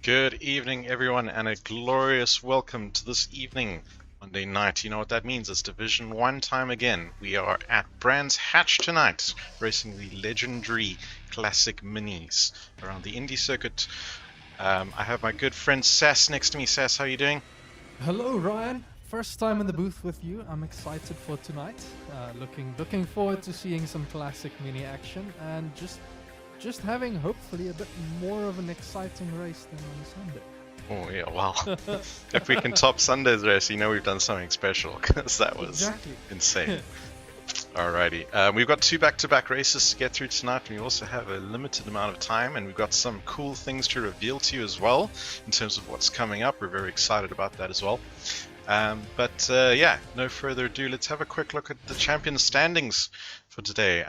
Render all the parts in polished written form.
Good evening, everyone, and a glorious welcome to this evening, Monday night. You know what that means? It's Division 1 time again. We are at Brands Hatch tonight, racing the legendary classic minis around the Indy circuit. I have my good friend Sass next to me. Sass, how are you doing? Hello, Ryan. First time in the booth with you. I'm excited for tonight. Looking forward to seeing some classic mini action and just having hopefully a bit more of an exciting race than on Sunday. Oh, yeah, wow. If we can top Sunday's race, you know we've done something special, because that was Exactly. insane. Alrighty, we've got two back-to-back races to get through tonight, and we also have a limited amount of time, and we've got some cool things to reveal to you as well in terms of what's coming up. We're very excited about that as well. Yeah, no further ado, let's have a quick look at the champion standings for today.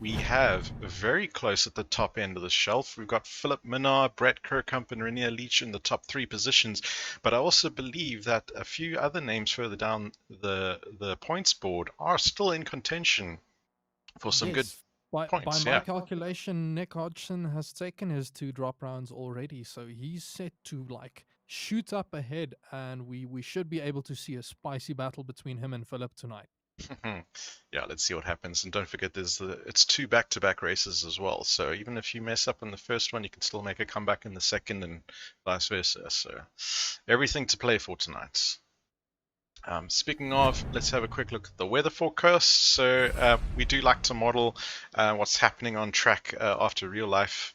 We have very close at the top end of the shelf. We've got Philip Minnar, Brett Kirkhamp, and Rainier Leach in the top three positions. But I also believe that a few other names further down the points board are still in contention for some good Yes. By points. my Yeah. calculation, Nick Hodgson has taken his 2 drop rounds already, so he's set to shoot up ahead, and we should be able to see a spicy battle between him and Philip tonight. Yeah, let's see what happens. And don't forget, it's two back-to-back races as well. So even if you mess up in the first one, you can still make a comeback in the second, and vice versa. So everything to play for tonight. Speaking of, let's have a quick look at the weather forecast. So we do like to model what's happening on track after real life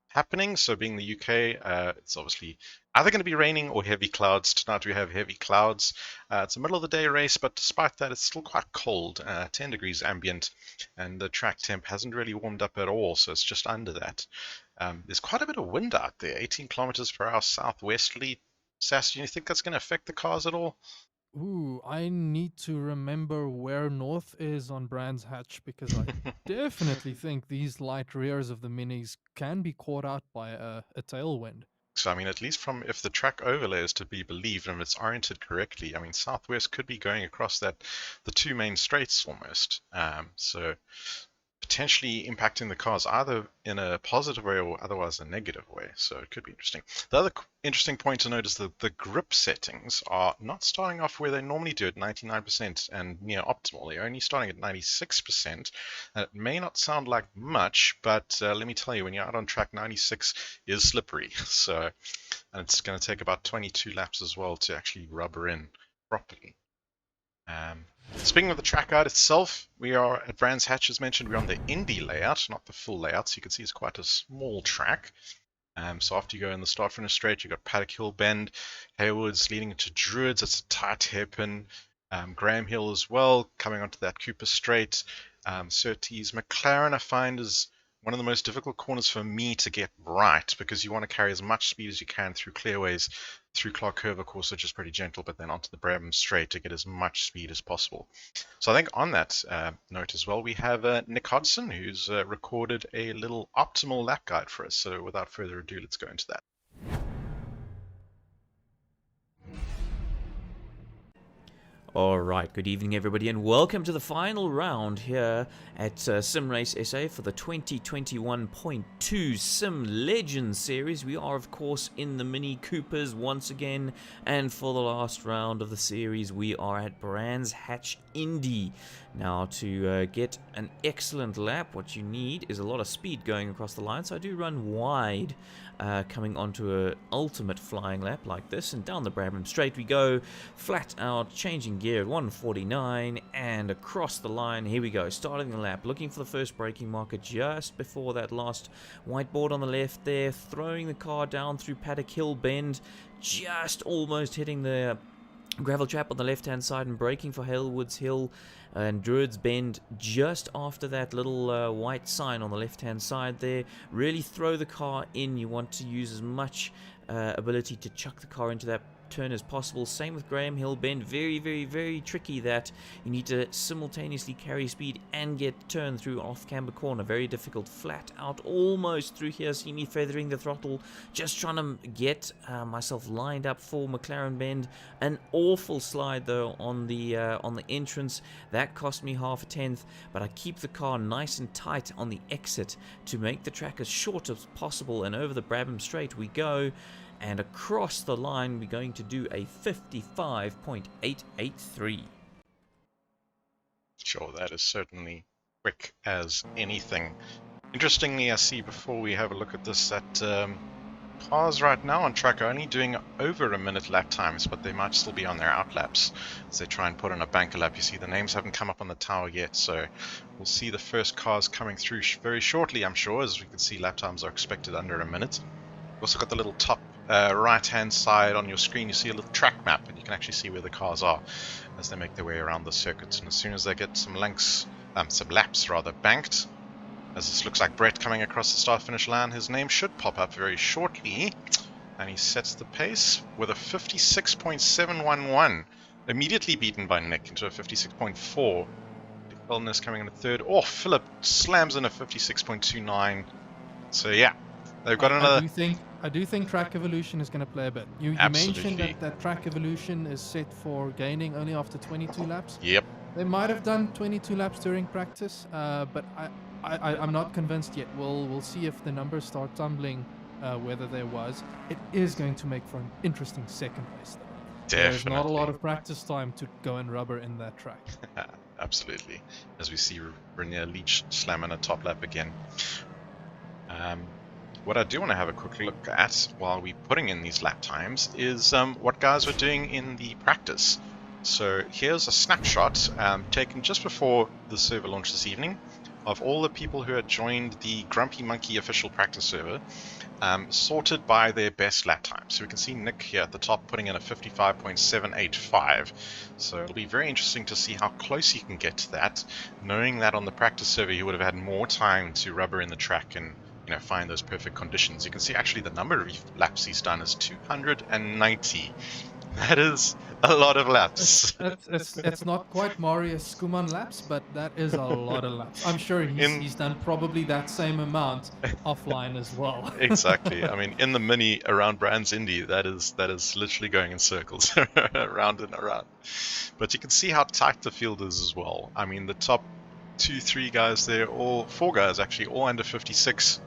happening. So being the UK, it's obviously either going to be raining or heavy clouds. Tonight we have heavy clouds. It's a middle of the day race, but despite that, it's still quite cold, 10 degrees ambient, and the track temp hasn't really warmed up at all, so it's just under that. There's quite a bit of wind out there, 18 kilometers per hour southwesterly. Sass, do you think that's going to affect the cars at all? Ooh, I need to remember where north is on Brands Hatch because I definitely think these light rears of the minis can be caught out by a tailwind. So, I mean, at least from if the track overlay is to be believed and if it's oriented correctly, I mean, Southwest could be going across the two main straights almost. So potentially impacting the cars either in a positive way or otherwise a negative way. So it could be interesting. The other interesting point to note is that the grip settings are not starting off where they normally do at 99% and near optimal. They're only starting at 96%. And it may not sound like much, but let me tell you, when you're out on track, 96 is slippery. So, and it's going to take about 22 laps as well to actually rubber in properly. Speaking of the track out itself, we are at Brands Hatch, as mentioned. We're on the Indy layout, not the full layout. So you can see it's quite a small track. So after you go in the start finish straight, you've got Paddock Hill Bend, Haywoods leading into Druids. It's a tight hairpin. Graham Hill as well, coming onto that Cooper Straight. Surtees McLaren, I find, is one of the most difficult corners for me to get right because you want to carry as much speed as you can through clearways, through Clark Curve, of course, which is pretty gentle, but then onto the Brabham Straight to get as much speed as possible. So I think on that note as well, we have Nick Hodgson, who's recorded a little optimal lap guide for us. So without further ado, let's go into that. Alright, good evening everybody and welcome to the final round here at SimRace SA for the 2021.2 Sim Legends series. We are of course in the Mini Coopers once again, and for the last round of the series we are at Brands Hatch Indy. Now to get an excellent lap, what you need is a lot of speed going across the line, so I do run wide coming onto an ultimate flying lap like this, and down the Brabham Straight we go, flat out, changing gear at 149 and across the line. Here we go, starting the lap, looking for the first braking marker just before that last whiteboard on the left there, throwing the car down through Paddock Hill Bend, just almost hitting the gravel trap on the left hand side and braking for Haywoods Hill and Druids Bend just after that little white sign on the left hand side there. Really throw the car in. You want to use as much ability to chuck the car into that turn as possible. Same with Graham Hill Bend. Very, very, very tricky that you need to simultaneously carry speed and get turn through off camber corner. Very difficult. Flat out almost through here. See me feathering the throttle, just trying to get myself lined up for McLaren Bend. An awful slide though on the entrance. That cost me half a tenth, but I keep the car nice and tight on the exit to make the track as short as possible, and over the Brabham Straight we go, and across the line we're going to do a 55.883. Sure, that is certainly quick as anything. Interestingly, I see before we have a look at this that cars right now on track are only doing over a minute lap times, but they might still be on their out laps as they try and put in a banker lap. You see the names haven't come up on the tower yet, so we'll see the first cars coming through very shortly, I'm sure. As we can see, lap times are expected under a minute. We've also got the little top right hand side on your screen. You see a little track map, and you can actually see where the cars are as they make their way around the circuit. And as soon as they get some laps banked, as this looks like Brett coming across the start-finish line, his name should pop up very shortly. And he sets the pace with a 56.711. Immediately beaten by Nick into a 56.4. Wellness coming in a third. Oh, Philip slams in a 56.29. So yeah, they've got another... I do think Track Evolution is going to play a bit. You mentioned that Track Evolution is set for gaining only after 22 laps. Yep. They might have done 22 laps during practice, but I'm not convinced yet. We'll see if the numbers start tumbling, whether there was. It is going to make for an interesting second race, though. Definitely. There's not a lot of practice time to go and rubber in that track. Absolutely. As we see Rainier Leach slamming a top lap again. What I do want to have a quick look at while we're putting in these lap times is what guys were doing in the practice. So here's a snapshot taken just before the server launch this evening of all the people who had joined the Grumpy Monkey official practice server, sorted by their best lap time. So we can see Nick here at the top putting in a 55.785. So it'll be very interesting to see how close he can get to that, knowing that on the practice server he would have had more time to rubber in the track and find those perfect conditions. You can see actually the number of laps he's done is 290. That is a lot of laps. It's not quite Marius Skuman laps, but that is a lot of laps. I'm sure he's done probably that same amount offline as well. Exactly. I mean, in the mini around Brands Indy, that is literally going in circles around and around. But you can see how tight the field is as well. I mean, the top 2-3 guys there, all 4 guys actually, all under 56.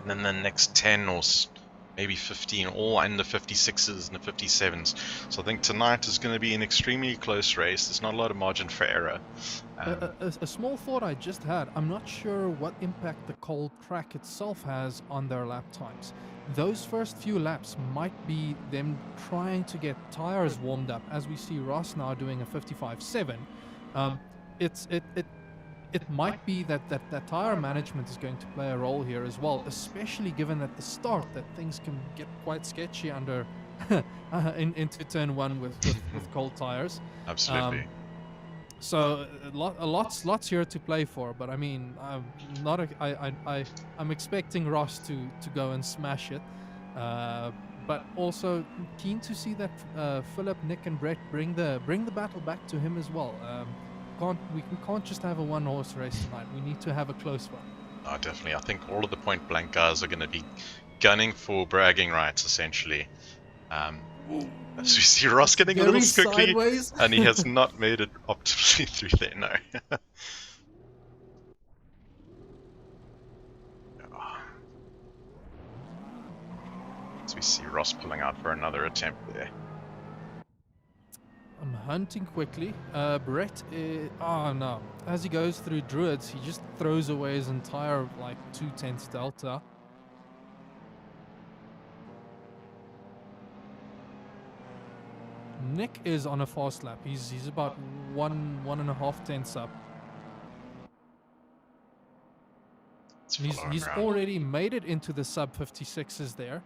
And then the next 10 or maybe 15, all under 56s and the 57s. So I think tonight is going to be an extremely close race. There's not a lot of margin for error. A small thought I just had. I'm not sure what impact the cold track itself has on their lap times. Those first few laps might be them trying to get tires warmed up, as we see Ross now doing a 55.7. It might be that tire management is going to play a role here as well, especially given at the start that things can get quite sketchy under into turn 1 with cold tires. Absolutely. So lots here to play for, but I mean, I'm expecting Ross to go and smash it, but also keen to see that Philip, Nick, and Brett bring the battle back to him as well. We can't just have a one-horse race tonight. We need to have a close one. Oh, definitely. I think all of the point blank guys are going to be gunning for bragging rights, essentially. As we see Ross getting a little squiggly, sideways. And he has not made it optimally through there, no. As we see Ross pulling out for another attempt there. I'm hunting quickly. Brett, oh no. As he goes through Druids, he just throws away his entire, 2/10 delta. Nick is on a fast lap. He's about 1.5 tenths up. He's already made it into the sub 56s there.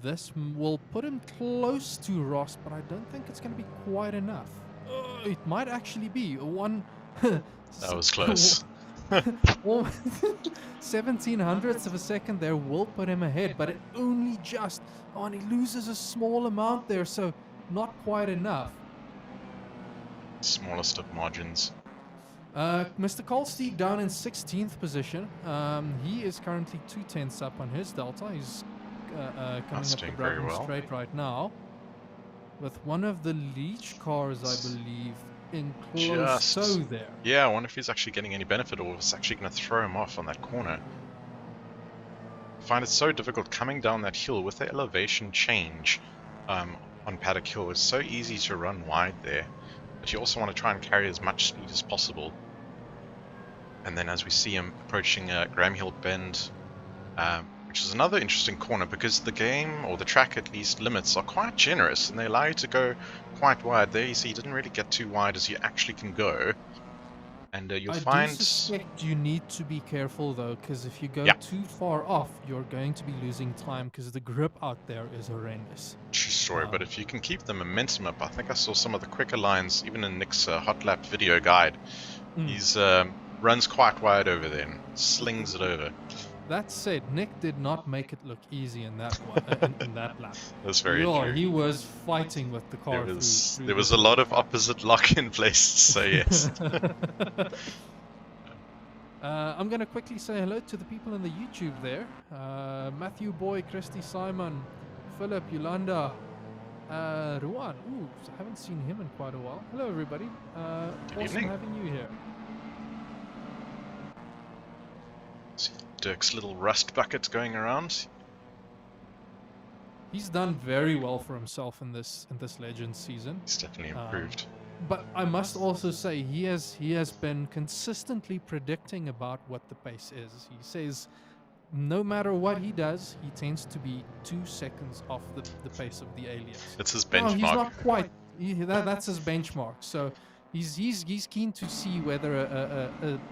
This will put him close to Ross, but I don't think it's going to be quite enough. It might actually be one. That was close. Almost 1700ths of a second there will put him ahead, but it only just. Oh, and he loses a small amount there, so not quite enough. Smallest of margins. Mr. Kolsteeg down in 16th position. He is currently 2/10 up on his delta. He's coming That's up the doing very Broken well. straight right now, with one of the leech cars, I believe, in close tow there. Yeah, I wonder if he's actually getting any benefit or if it's actually going to throw him off on that corner. I find it so difficult coming down that hill with the elevation change on Paddock Hill. It's so easy to run wide there, but you also want to try and carry as much speed as possible. And then as we see him approaching Graham Hill Bend, which is another interesting corner because the game, or the track at least, limits are quite generous and they allow you to go quite wide. There you see he didn't really get too wide as you actually can go. And you'll find... I do suspect you need to be careful though, because if you go Yeah. too far off, you're going to be losing time because the grip out there is horrendous. True story, but if you can keep the momentum up, I think I saw some of the quicker lines, even in Nick's hot lap video guide. He's runs quite wide over there and slings it over. That said, Nick did not make it look easy in that one, in that lap. That's very true. He was fighting with the car. There was a lot of opposite lock-in places, so yes. I'm going to quickly say hello to the people in the YouTube there. Matthew Boy, Christy Simon, Philip, Yolanda, Ruan. Ooh, I haven't seen him in quite a while. Hello, everybody. Awesome evening. having you here. See Dirk's little rust bucket going around. He's done very well for himself in this Legends season. He's definitely improved. But I must also say he has been consistently predicting about what the pace is. He says no matter what he does, he tends to be 2 seconds off the pace of the aliens. It's his No, benchmark. he's not quite. That's his benchmark. So he's keen to see whether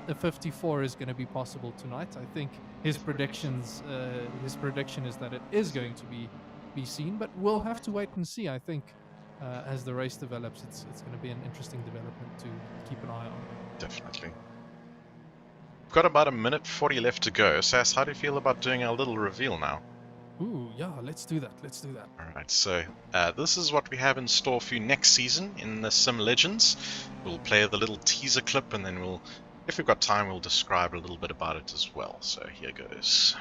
a 54 is going to be possible tonight. I think his prediction is that it is going to be seen, but we'll have to wait and see. I think as the race develops, it's going to be an interesting development to keep an eye on. Definitely. We've got about 1:40 left to go. Sass, how do you feel about doing our little reveal now? Ooh, yeah, let's do that. Alright, so this is what we have in store for you next season in the simLEGENDS. We'll play the little teaser clip and then we'll, if we've got time, we'll describe a little bit about it as well. So here goes.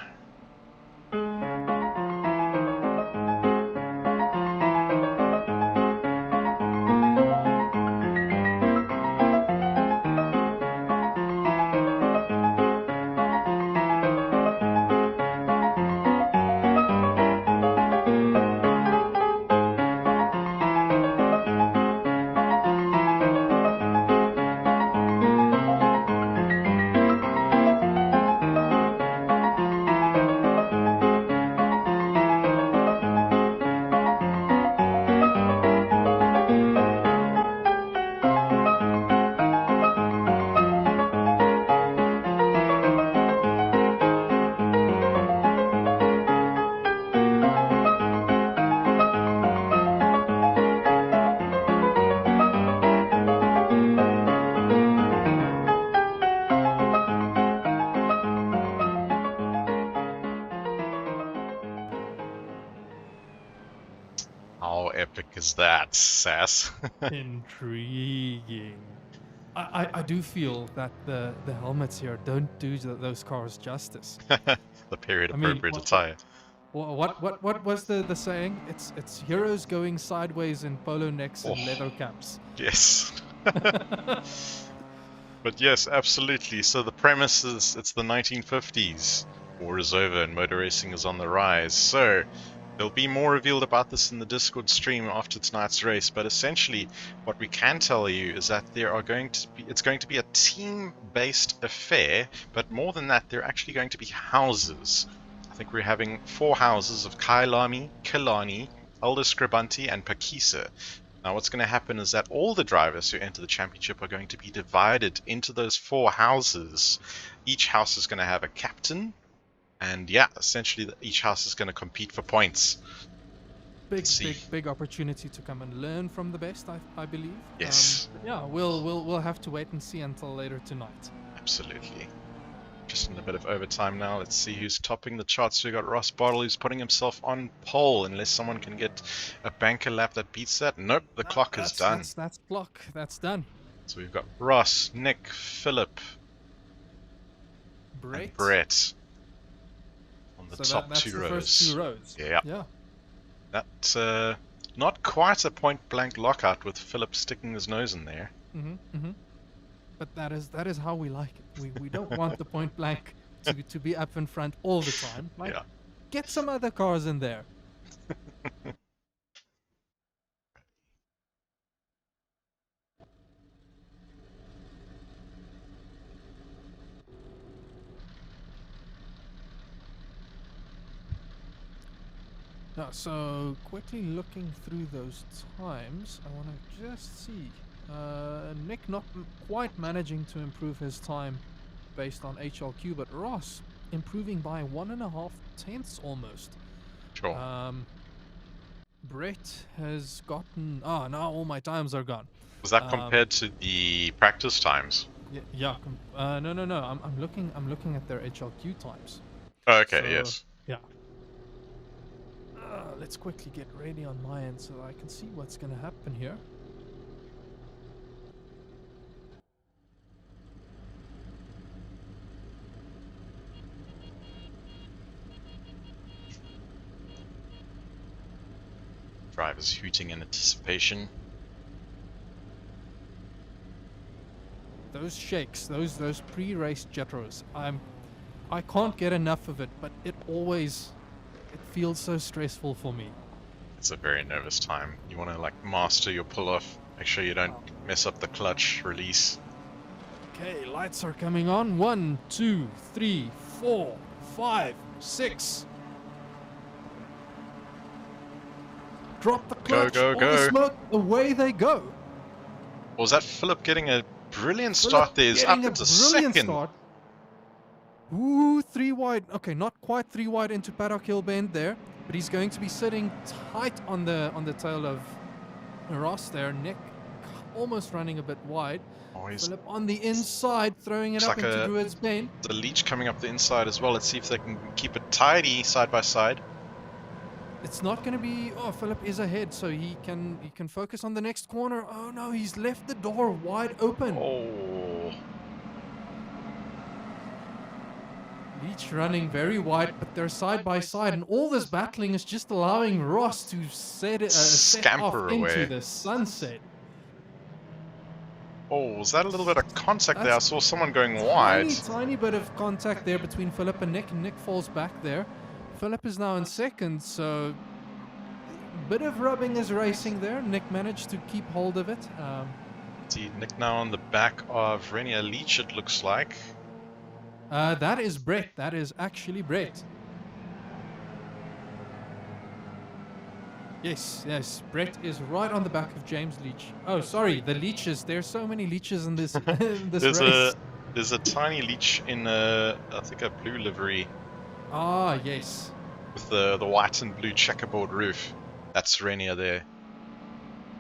How epic is that, Sass? Intriguing. I do feel that the helmets here don't do those cars justice. The period appropriate attire. What was the saying? It's heroes going sideways in polo necks and leather caps. Yes. But yes, absolutely. So the premise is it's the 1950s. War is over and motor racing is on the rise. So there'll be more revealed about this in the Discord stream after tonight's race, but essentially what we can tell you is that it's going to be a team-based affair, but more than that, they're actually going to be houses. I think we're having 4 houses of Kailani, Kilani, Elder Scribanti, and Pakisa. Now what's going to happen is that all the drivers who enter the championship are going to be divided into those 4 houses. Each house is going to have a captain, and yeah, essentially each house is going to compete for points. Big opportunity to come and learn from the best, I believe. Yes. Yeah, we'll have to wait and see until later tonight. Absolutely. Right, and a bit of overtime now. Let's see who's topping the charts. We got Ross Bartle, who's putting himself on pole, unless someone can get a banker lap that beats that. Nope, the clock is done. That's clock. That's done. So we've got Ross, Nick, Philip, and Brett on the top that's two the rows. First 2 rows. Yeah. That's not quite a point-blank lockout with Philip sticking his nose in there. But that is how we like it. We don't want the point blank to be up in front all the time. Like, get some other cars in there. Now, so quickly looking through those times, I want to just see. Nick not quite managing to improve his time based on HLQ, but Ross improving by 1.5 tenths almost. Sure. Brett has gotten... now all my times are gone. Was that compared to the practice times? No. I'm looking at their HLQ times. Oh, okay, So, yes. Yeah. Let's quickly get ready on my end so I can see what's going to happen here. Drivers hooting in anticipation. Those shakes, those pre-race jitters, I can't get enough of it, but it feels so stressful for me. It's a very nervous time. You want to like master your pull-off. Make sure you don't mess up the clutch release. Okay, lights are coming on. 1, 2, 3, 4, 5, 6. Drop the clutch. Go, all the smoke. Away they go. Was that Philip getting a brilliant start there? He's up into second. Start. Ooh, 3 wide. Okay, not quite 3 wide into Paddock Hill Bend there, but he's going to be sitting tight on the tail of Ross there. Nick almost running a bit wide. Philip on the inside, throwing it up like into Druid's Bend. The leech coming up the inside as well. Let's see if they can keep it tidy side by side. It's not going to be... Oh, Philip is ahead, so he can focus on the next corner. Oh no, he's left the door wide open. Oh. Leech running very wide, but they're side by side, and all this battling is just allowing Ross to set Scamper off away into the sunset. Oh, was that a little bit of contact there? I saw someone going wide. Tiny bit of contact there between Philip and Nick falls back there. Philip is now in second, so a bit of rubbing is racing there. Nick managed to keep hold of it. See Nick now on the back of Renier Leech, it looks like. That is Brett. That is actually Brett. Yes. Brett is right on the back of James Leech. Oh, sorry, the leeches. There's so many leeches in this race. There's a tiny leech in I think a blue livery. Ah, yes. With the white and blue checkerboard roof. That's Renier there.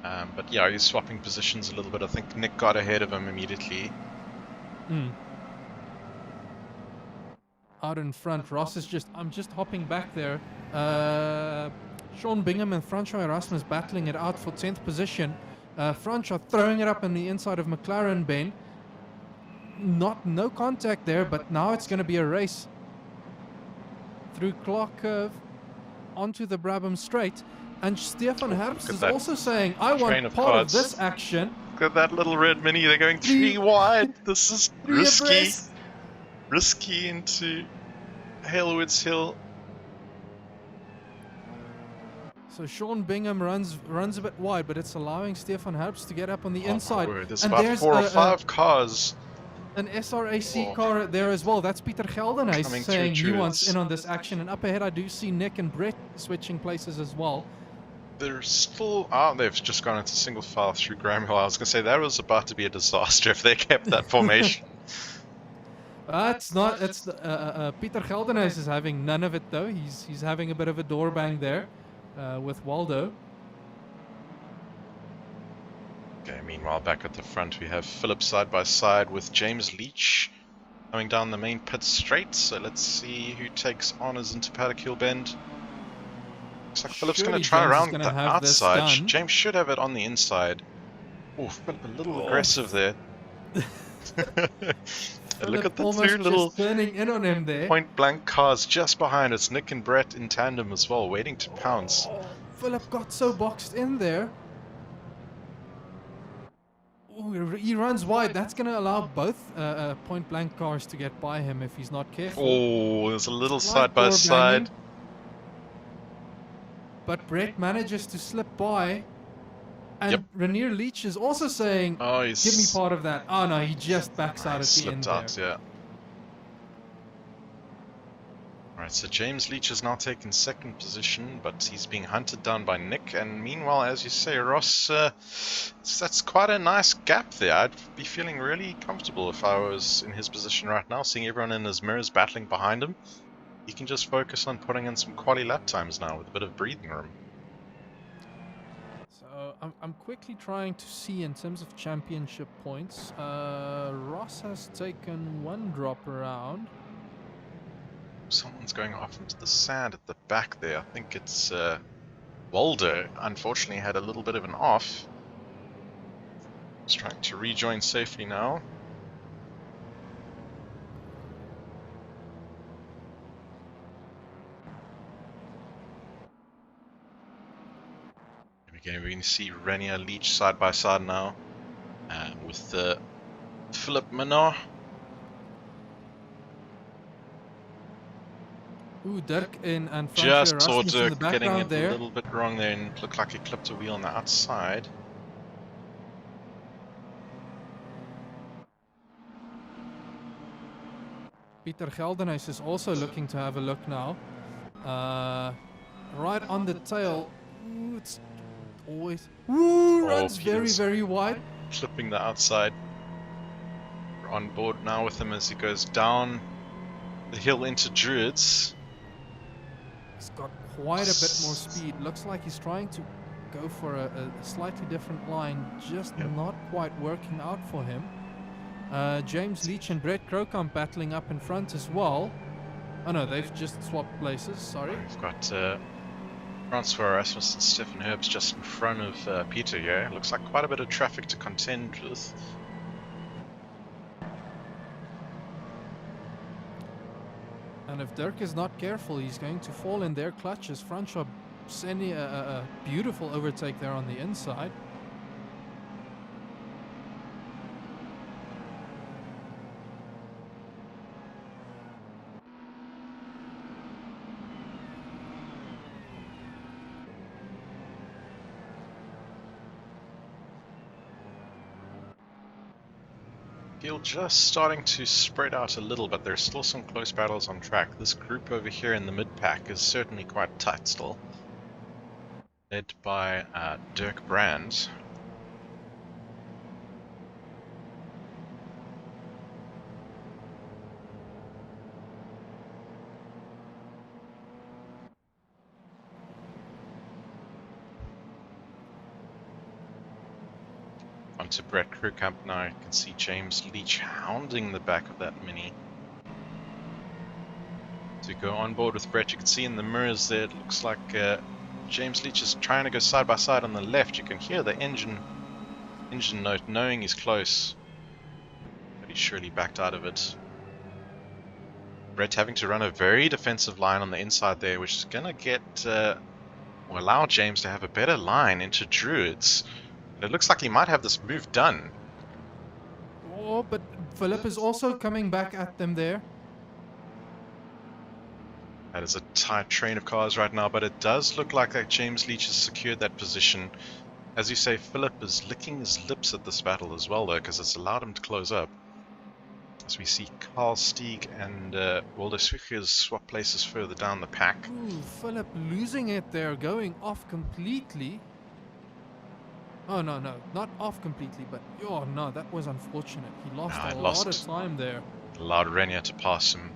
But yeah, he's swapping positions a little bit. I think Nick got ahead of him immediately. Out in front, Ross is I'm just hopping back there. Sean Bingham and Francois Erasmus battling it out for 10th position. Francois throwing it up in the inside of McLaren Ben. No contact there, but now it's going to be a race through clock curve onto the Brabham Straight. And Stefan Herbst is also saying, I want part of this action. Look at that little red Mini. They're going 3 wide. This is risky. Risky into Halewoods Hill. So Sean Bingham runs a bit wide, but it's allowing Stefan Herbst to get up on the inside. There's about 4 or 5 cars. An SRAC car there as well. That's Peter Geldenhuis saying he wants in on this action. And up ahead I do see Nick and Brett switching places as well. They're still... they've just gone into single file through Graham Hill. I was going to say that was about to be a disaster if they kept that formation. It's not. It's Peter Geldenhuis is having none of it though. He's having a bit of a door bang there with Waldo. Okay, meanwhile back at the front we have Philip side by side with James Leech. coming down the main pit straight. So let's see who takes honours into Paddock Hill Bend. Looks like Philip's going Surely to try James is around gonna the have this outside. done. James should have it on the inside. Oh, Philip a little aggressive there. And look at the almost two little just turning in on him there. point blank cars just behind. It's Nick and Brett in tandem as well, waiting to pounce. Oh, Philip got so boxed in there. Ooh, he runs wide. That's going to allow both point blank cars to get by him if he's not careful. Oh, there's a little Slight side by door side. banging. But Brett manages to slip by. And Yep. Rainier Leach is also saying, Oh, he's give me part of that. Oh no, he just backs out at the end slipped there. out, yeah. Alright, so James Leach has now taken second position, but he's being hunted down by Nick. And meanwhile, as you say, Ross, that's quite a nice gap there. I'd be feeling really comfortable if I was in his position right now, seeing everyone in his mirrors battling behind him. He can just focus on putting in some quality lap times now with a bit of breathing room. So I'm quickly trying to see in terms of championship points. Ross has taken one drop around. Someone's going off into the sand at the back there. I think it's Waldo. Unfortunately had a little bit of an off. He's trying to rejoin safely now. Again, we can see Renier Leach side by side now with Philip Minor. Ooh, Dirk in and Franco Just saw Erasmus in the Dirk getting background it there. a little bit wrong there and looked like he clipped a wheel on the outside. Peter Geldenhuis is also looking to have a look now. Right on the tail. Ooh, it's always... Ooh, runs very, Peter's very wide. clipping the outside. We're on board now with him as he goes down the hill into Druids. He's got quite a bit more speed. Looks like he's trying to go for a slightly different line. Just not quite working out for him. James Leach and Brett Crocombe battling up in front as well. Oh no, they've just swapped places, sorry. We've got Francois Erasmus and Stefan Herbst just in front of Peter here. Looks like quite a bit of traffic to contend with. And if Dirk is not careful, he's going to fall in their clutches. Francois sending a beautiful overtake there on the inside. Field just starting to spread out a little, but there's still some close battles on track. This group over here in the mid-pack is certainly quite tight still. Led by Dirk Brand. Onto Brett Crewcamp now. You can see James Leach hounding the back of that Mini. To go on board with Brett, you can see in the mirrors there, it looks like James Leach is trying to go side by side on the left. You can hear the engine note knowing he's close, but he's surely backed out of it. Brett having to run a very defensive line on the inside there, which is going to get or allow James to have a better line into Druids. It looks like he might have this move done. Oh, but Philip is also coming back at them there. That is a tight train of cars right now, but it does look like that James Leach has secured that position. As you say, Philip is licking his lips at this battle as well, though, because it's allowed him to close up. As we see Carl Stieg and Waldo Swichers swap places further down the pack. Ooh, Philip losing it there, going off completely. Oh, no, not off completely, but oh no, that was unfortunate. He lost a lot of time there. Allowed Renier to pass him.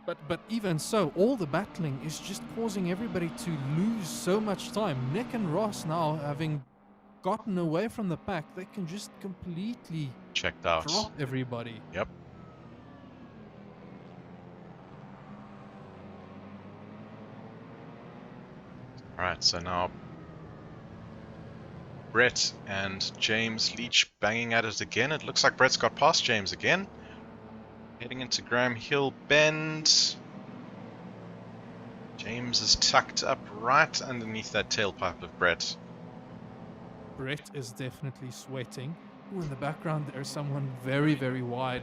But even so, all the battling is just causing everybody to lose so much time. Nick and Ross now, having gotten away from the pack, they can just completely checked out. Drop everybody. Yep. Alright, so now Brett and James Leach banging at it again. It looks like Brett's got past James again. Heading into Graham Hill Bend. James is tucked up right underneath that tailpipe of Brett. Brett is definitely sweating. Ooh, in the background there's someone very, very wide.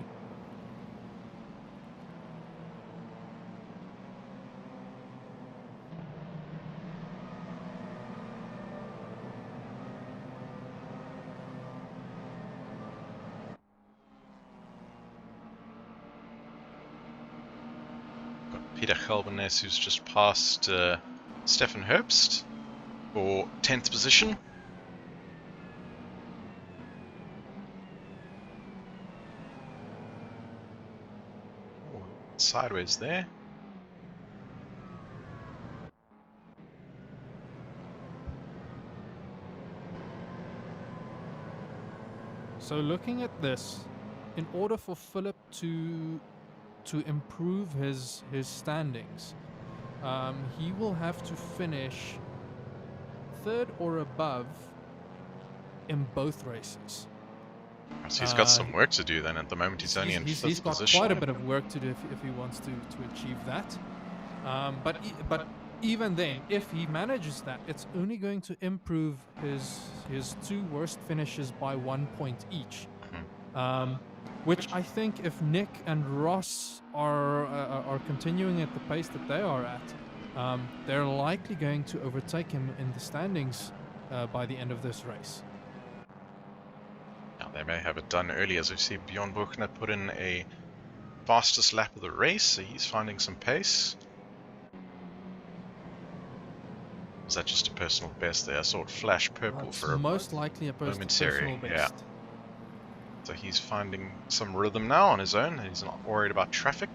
Peter Gelbenes, who's just passed Stefan Herbst for 10th position. Oh, sideways there. So looking at this, in order for Philip to improve his standings, he will have to finish third or above in both races. So he's got some work to do then. At the moment he's only in 5th He's got position. quite a bit of work to do if he wants to achieve that. But even then, if he manages that, it's only going to improve his two worst finishes by 1 point each. Which I think if Nick and Ross are continuing at the pace that they are at, they're likely going to overtake him in the standings by the end of this race. Now they may have it done early, as we see Bjorn Buchner put in a fastest lap of the race, so he's finding some pace. Is that just a personal best there? I saw it flash purple It's for a most likely a personal momentary, best. yeah. So he's finding some rhythm now on his own. He's not worried about traffic.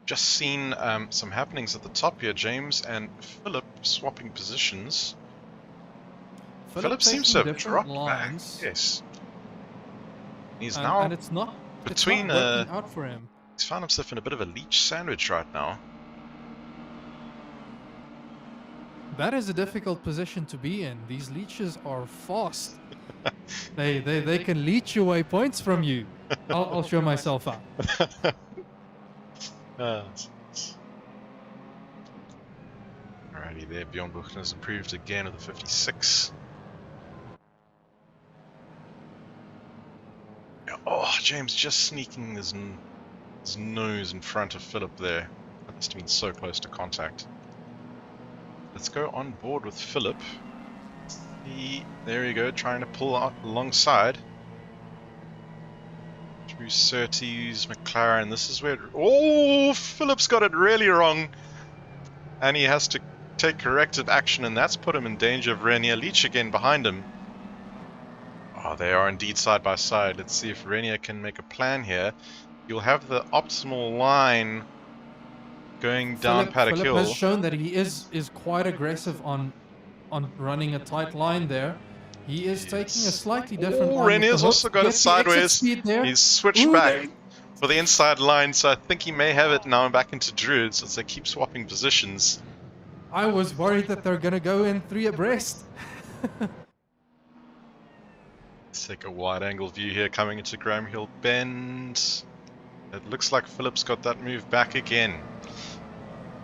Just seen some happenings at the top here. James and Philip swapping positions. Philip seems to have dropped lines, back. Yes. He's and, now and it's not between. working out for him. He's found himself in a bit of a Leach sandwich right now. That is a difficult position to be in. These leeches are fast. they can leech away points from you. I'll show myself up. Alrighty there, Bjorn Buchner's improved again with the 56. Oh, James just sneaking his nose in front of Philip there. That must have been so close to contact. Let's go on board with Philip. There you go, trying to pull out alongside. Through Surtees, McLaren. This is where... Oh, Philip's got it really wrong. And he has to take corrective action, and that's put him in danger of Renier Leach again behind him. Oh, they are indeed side by side. Let's see if Renier can make a plan here. You'll have the optimal line going down Paddock Hill. Philip has shown that he is quite aggressive on running a tight line there. He is taking a slightly different line. Renier's also got it sideways. He's switched back for the inside line, so I think he may have it now back into Druids as they keep swapping positions. I was worried that they're going to go in 3 abreast. Let's take a wide angle view here coming into Graham Hill Bend. It looks like Philip's got that move back again.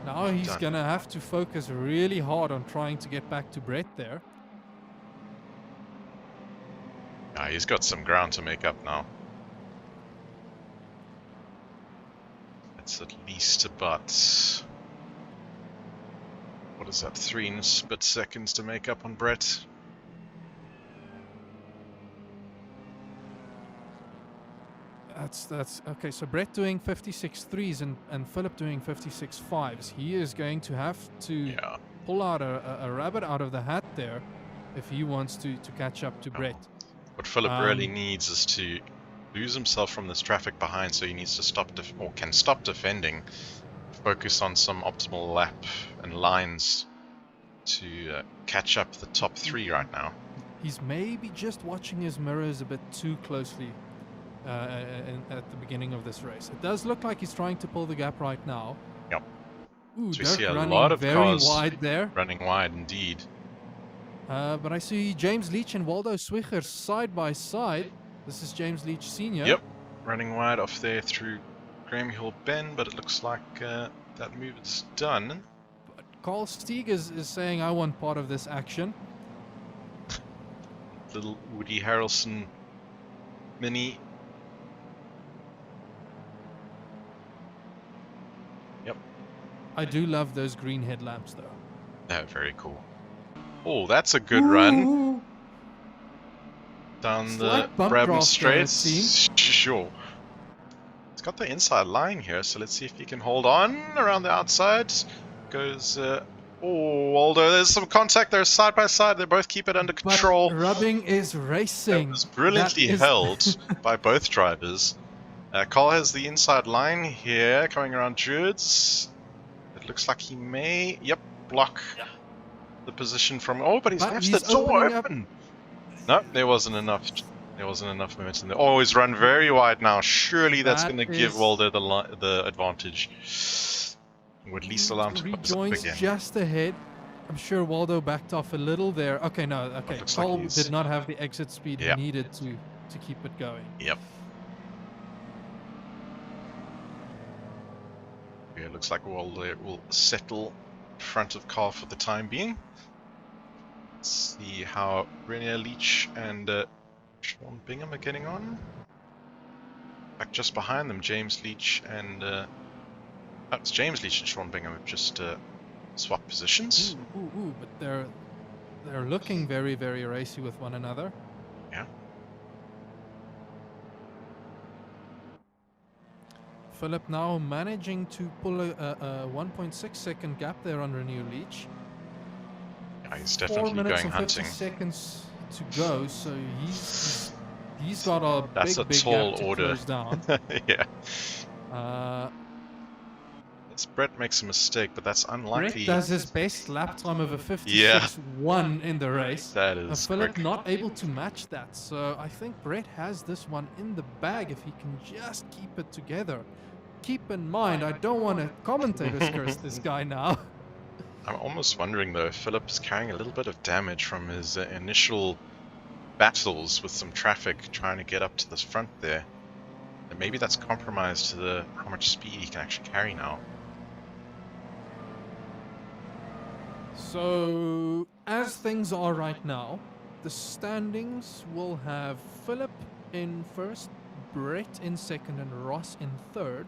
Now he's going to have to focus really hard on trying to get back to Brett there. He's got some ground to make up now. It's at least about... What is that? 3 and a bit seconds to make up on Brett. That's okay. So Brett doing 56 threes and Philip doing 56 fives. He is going to have to pull out a rabbit out of the hat there if he wants to catch up to Brett. What Philip really needs is to lose himself from this traffic behind, so he needs to stop can stop defending, focus on some optimal lap and lines to catch up the top 3 right now. He's maybe just watching his mirrors a bit too closely. at the beginning of this race. It does look like he's trying to pull the gap right now. Yep. Ooh, So we Dirk see a running lot of very cars wide there. running wide indeed. But I see James Leach and Waldo Swicher side by side. This is James Leach Sr. Yep, running wide off there through Graham Hill Bend, but it looks like that move is done. But Carl Stieg is saying, I want part of this action. Little Woody Harrelson mini. Yep. I do love those green headlamps though. They're very cool. Oh, that's a good run. Ooh. Down Slight the bump Brabham draft there, it Straits. seems. Sure. It's got the inside line here, so let's see if he can hold on around the outside. Goes, oh, Waldo, there's some contact there side by side. They both keep it under control. But rubbing is racing. That was brilliantly That is- held by both drivers. Carl has the inside line here, coming around Druids. It looks like he may, yep, block the position from, oh, but he's But left he's the door opening up. open. No, there wasn't enough momentum there. Oh, he's run very wide now. Surely that's That going to give is- Waldo the advantage. Or at least allow him to close up rejoins again. just ahead. I'm sure Waldo backed off a little there. Okay, no, okay. looks like Cole he's- did not have the exit speed Yeah. he needed to keep it going. Yep. Yeah, it looks like Waldo will settle in front of Carl for the time being. Let's see how Renier Leach and Sean Bingham are getting on. Back just behind them, James Leach and it's James Leach and Sean Bingham have just swapped positions. Ooh, but they're looking very, very racy with one another. Yeah. Philip now managing to pull a 1.6 second gap there on Renew Leach. Yeah, he's 4 definitely minutes going and 50 hunting. seconds to go, so he's got a That's big a tall gap to order. close down. Yeah. Uh, Brett makes a mistake, but that's Brett unlikely. does his best lap time of a 56.1 in the race. That is Philip quick. not able to match that, so I think Brett has this one in the bag if he can just keep it together. Keep in mind, I don't want to commentator's curse this guy now. I'm almost wondering though if Philip is carrying a little bit of damage from his initial battles with some traffic trying to get up to this front there. And maybe that's compromised to how much speed he can actually carry now. So, as things are right now, the standings will have Philip in first, Brett in second, and Ross in third,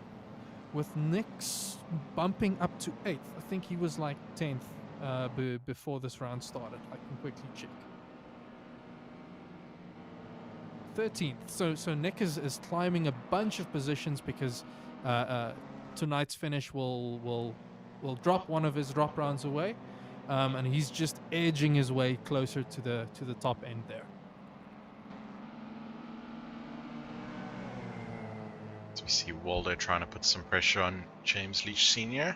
with Nick's bumping up to 8th. I think he was like 10th before this round started. I can quickly check. 13th. So Nick is climbing a bunch of positions because tonight's finish will drop one of his drop rounds away. And he's just edging his way closer to the top end there. So we see Waldo trying to put some pressure on James Leach Sr.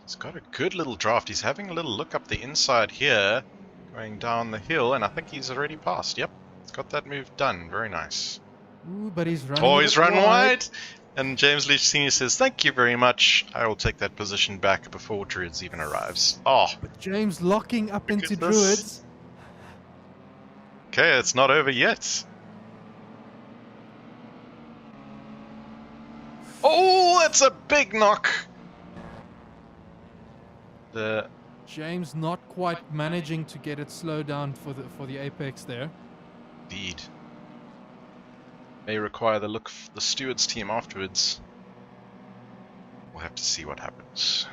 He's got a good little draft. He's having a little look up the inside here, going down the hill, and I think he's already passed. Yep, he's got that move done. Very nice. Ooh, but he's running. Oh, a he's bit run wide! And James Leach Sr. says, "Thank you very much. I will take that position back before Druids even arrives." Oh, But James locking up into at this. Druids. okay, it's not over yet. Oh, that's a big knock! The James not quite managing to get it slowed down for the apex there. Indeed. May require the look of the stewards team afterwards. We'll have to see what happens.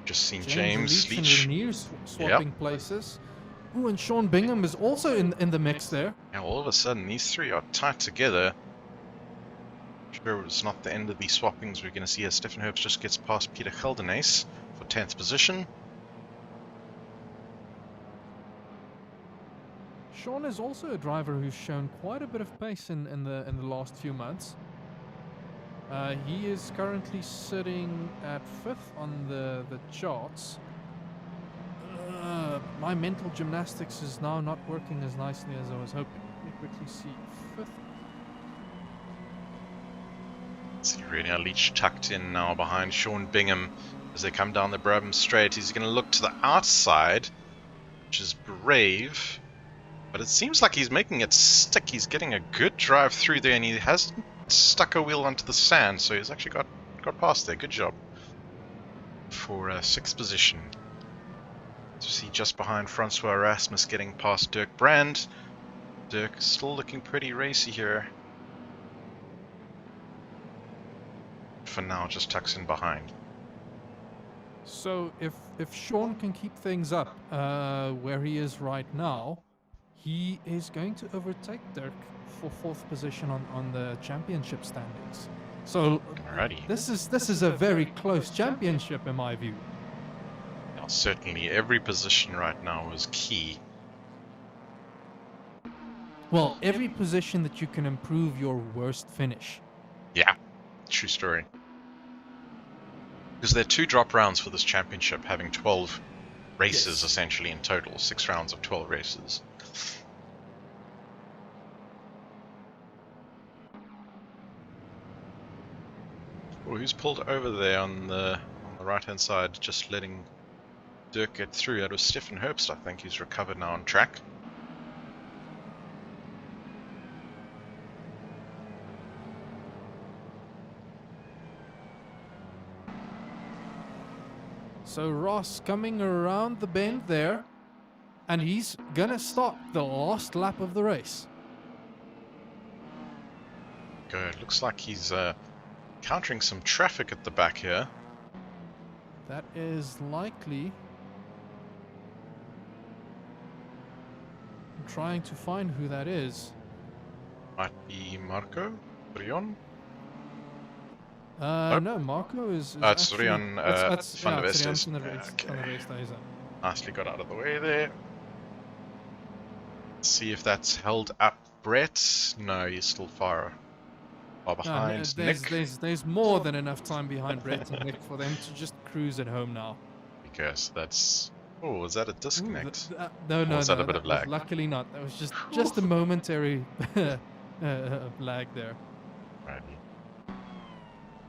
Just seen James Leach. and Renier swapping places. Ooh, and Sean Bingham is also in the mix there. Now all of a sudden these three are tight together. Sure, it's not the end of these swappings. We're going to see as Stefan Herbst just gets past Peter Geldenace for 10th position. Sean is also a driver who's shown quite a bit of pace in the last few months. He is currently sitting at 5th on the charts. My mental gymnastics is now not working as nicely as I was hoping. Let me quickly see. 5th. See Renier Leach tucked in now behind Sean Bingham as they come down the Brabham Straight. He's going to look to the outside, which is brave. But it seems like he's making it stick. He's getting a good drive through there, and he hasn't stuck a wheel onto the sand, so he's actually got past there. Good job for 6th position. To see just behind Francois Erasmus getting past Dirk Brand. Dirk still looking pretty racy here. For now, just tucks in behind. So if Sean can keep things up where he is right now, he is going to overtake Dirk for 4th position on the championship standings. So Alrighty. this is a very close championship in my view. Now, certainly every position right now is key. Well, every position that you can improve your worst finish. Yeah, true story. Because there are 2 drop rounds for this championship, having 12 races essentially in total, 6 rounds of 12 races. Well, who's pulled over there on the right hand side, just letting Dirk get through? That was Stefan Herbst, I think, who's recovered now on track. So Ross coming around the bend there, and he's gonna start the last lap of the race. Good. Looks like he's countering some traffic at the back here. That is likely. I'm trying to find who that is. Might be Marco Brion. No, Marco is It's actually, Rian van der it's Rian Westhuizen. van der West- van der Okay. Westhuizen. Nicely got out of the way there. See if that's held up Brett. No, he's still far behind Nick. There's more than enough time behind Brett and Nick for them to just cruise at home now. Because that's... Oh, is that a disconnect? No, was that a bit that of lag? was luckily not. That was just a momentary lag there. Righty.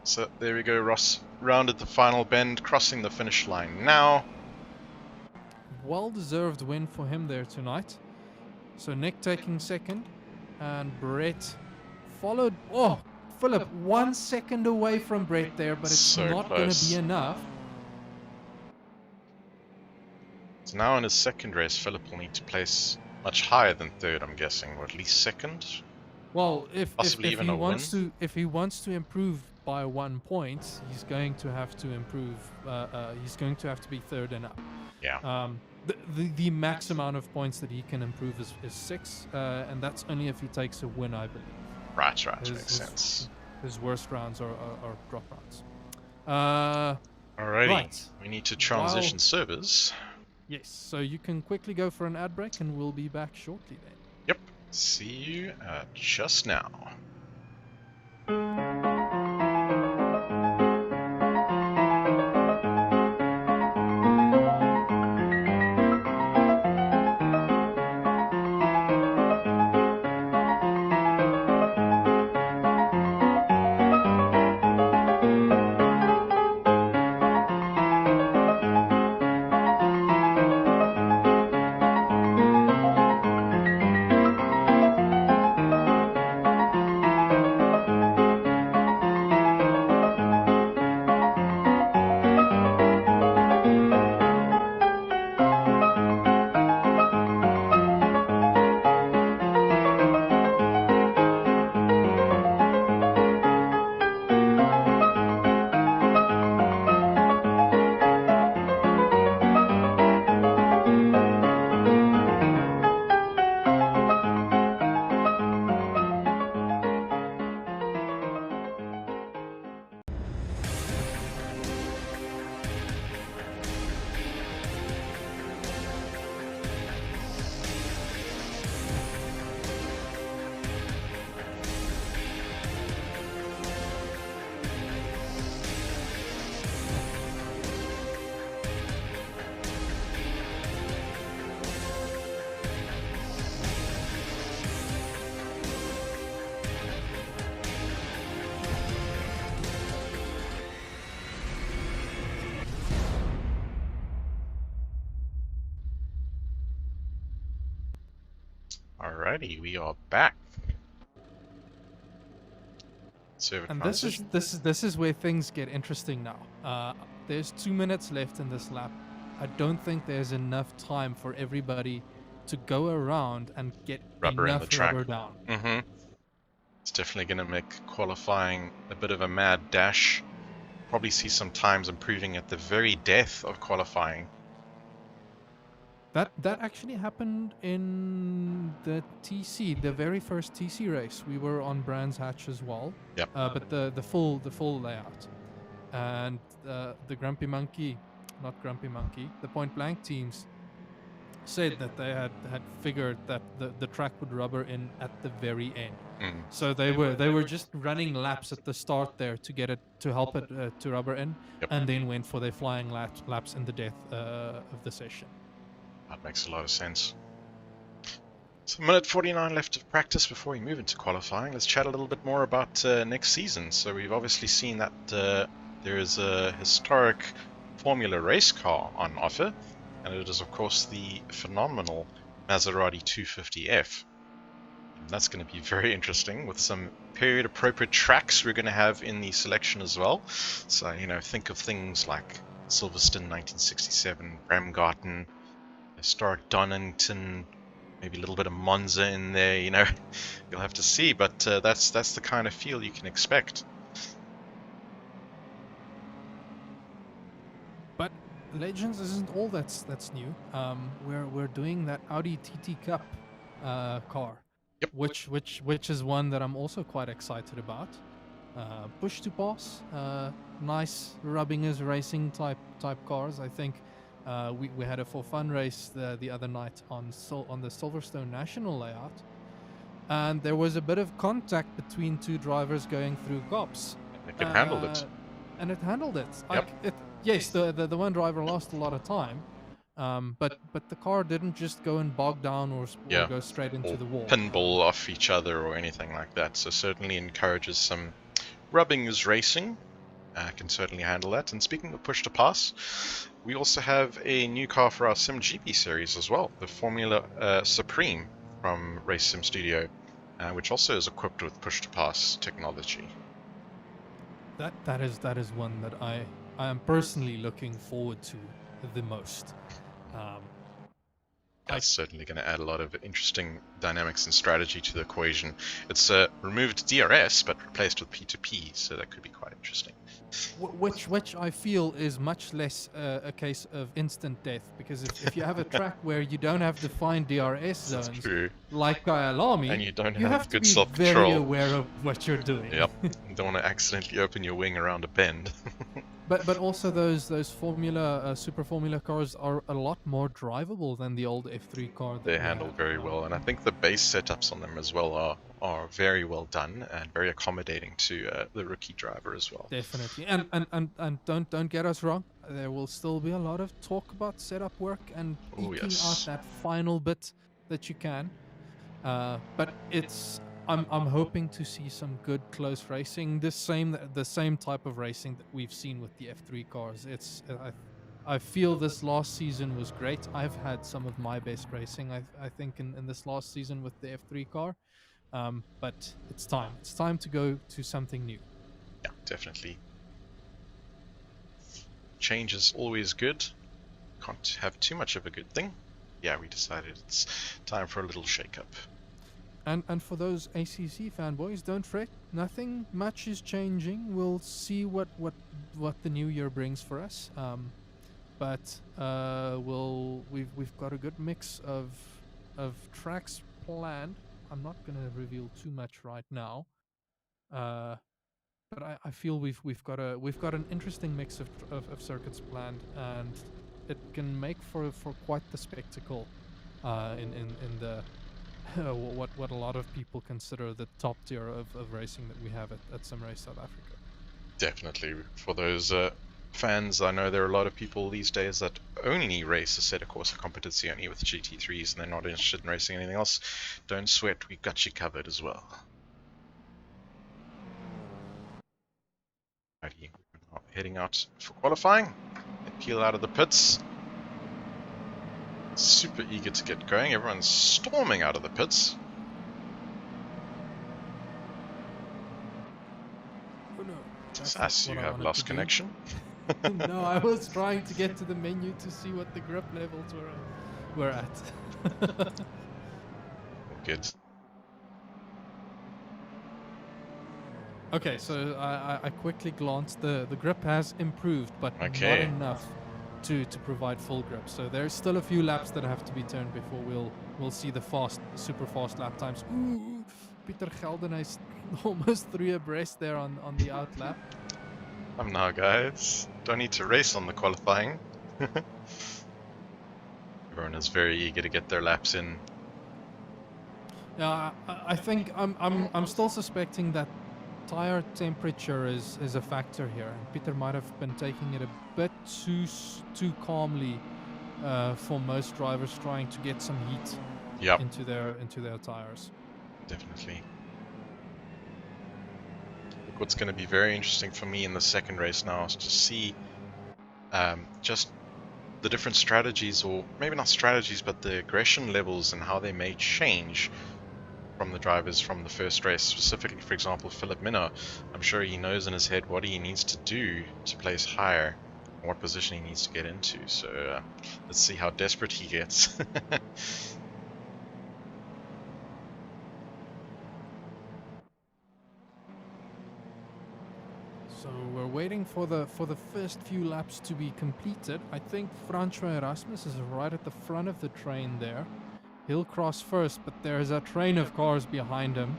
So there we go, Ross rounded the final bend, crossing the finish line now. Well-deserved win for him there tonight. So Nick taking 2nd, and Brett followed. Oh, Philip, 1 second away from Brett there, but it's So not going to close. be enough. So now in his 2nd race, Philip will need to place much higher than 3rd, I'm guessing, or at least 2nd. Well, if Possibly he even a wants win. to improve by 1 point, he's going to have to improve. He's going to have to be 3rd and up. Yeah. The max amount of points that he can improve is 6, and that's only if he takes a win, I believe. Right, His- makes sense. His worst rounds are drop rounds. Alrighty, right. we need to transition While- servers. Yes, so you can quickly go for an ad break, and we'll be back shortly then. Yep, see you just now. Alrighty, we are back. Server And transition. this is where things get interesting now. There's 2 minutes left in this lap. I don't think there's enough time for everybody to go around and get Rubber in the enough track. rubber down. It's definitely going to make qualifying a bit of a mad dash. Probably see some times improving at the very death of qualifying. That actually happened in the TC, the very first TC race. We were on Brands Hatch as well. Yep. But the full layout, and the Grumpy Monkey, not Grumpy Monkey, the Point Blank teams said that they had figured that the track would rubber in at the very end. So they were just running laps at the start there to get it to help it to rubber in, and then went for their flying laps in the death of the session. That makes a lot of sense. So, minute 49 left of practice before we move into qualifying. Let's chat a little bit more about next season. So we've obviously seen that there is a historic Formula race car on offer, and it is of course the phenomenal Maserati 250F. And that's going to be very interesting with some period appropriate tracks we're going to have in the selection as well. So, you know, think of things like Silverstone 1967, Bremgarten, historic Donington, maybe a little bit of Monza in there, you know. You'll have to see, but that's the kind of feel you can expect. But Legends isn't all that's new. We're doing that Audi TT Cup car, which is one that I'm also quite excited about. Push to pass, nice rubbing as racing type cars. I think we had a for fun race the other night on the Silverstone National layout, and there was a bit of contact between two drivers going through cops. It handled it. And it handled it. Yep. Yes, the one driver lost a lot of time, but the car didn't just go and bog down or go straight into the wall. Pinball off each other or anything like that. So certainly encourages some rubbing as racing. Can certainly handle that. And speaking of push to pass, we also have a new car for our SimGP series as well, the Formula Supreme from Race Sim Studio, which also is equipped with push to pass technology. That is one that I am personally looking forward to the most. That's certainly going to add a lot of interesting dynamics and strategy to the equation. It's removed DRS but replaced with P2P, so that could be quite interesting. Which I feel is much less a case of instant death, because if you have a track where you don't have defined DRS zones, like Kyalami, and you don't have have to good be self-control. very aware of what you're doing. Yep, you don't want to accidentally open your wing around a bend. But also those Super Formula cars are a lot more drivable than the old F3 car. They handle very well, and I think the base setups on them as well are very well done and very accommodating to the rookie driver as well. Definitely, and don't get us wrong. There will still be a lot of talk about setup work and eking out that final bit that you can. But I'm hoping to see some good close racing. The same type of racing that we've seen with the F3 cars. I feel this last season was great. I've had some of my best racing, I think, in this last season with the F3 car. But it's time. It's time to go to something new. Yeah, definitely. Change is always good. Can't have too much of a good thing. Yeah, we decided it's time for a little shake-up. And for those ACC fanboys, don't fret. Nothing much is changing. We'll see what the new year brings for us. But we've got a good mix of tracks planned. I'm not going to reveal too much right now. But I feel we've got an interesting mix of circuits planned, and it can make for quite the spectacle in the what a lot of people consider the top tier of racing that we have at SimRace South Africa. Definitely. For those fans, I know there are a lot of people these days that only race a set course competizione with GT3s and they're not interested in racing anything else. Don't sweat, we've got you covered as well. Righty, we're heading out for qualifying. They peel out of the pits. super eager to get going. Everyone's storming out of the pits. Oh no, that's Sass, not you what I have wanted lost to do. connection. No, I was trying to get to the menu to see what the grip levels were at. Good. Okay, so I quickly glanced. The grip has improved, but not Okay. enough to provide full grip. So there's still a few laps that have to be turned before we'll see the super fast lap times. Ooh, Pieter Geldenhuys almost 3 abreast there on the out lap. Come now, guys. Don't need to race on the qualifying. Everyone is very eager to get their laps in. Yeah, I think I'm still suspecting that tire temperature is a factor here, and Peter might have been taking it a bit too calmly for most drivers trying to get some heat Yep, into their tires. definitely. Look, what's going to be very interesting for me in the second race now is to see just the different strategies, or maybe not strategies, but the aggression levels and how they may change from the drivers from the first race. Specifically, for example, Philip Minnaar, I'm sure he knows in his head what he needs to do to place higher, and what position he needs to get into. So let's see how desperate he gets. So we're waiting for the first few laps to be completed. I think Francois Erasmus is right at the front of the train there. He'll cross first, but there's a train of cars behind him.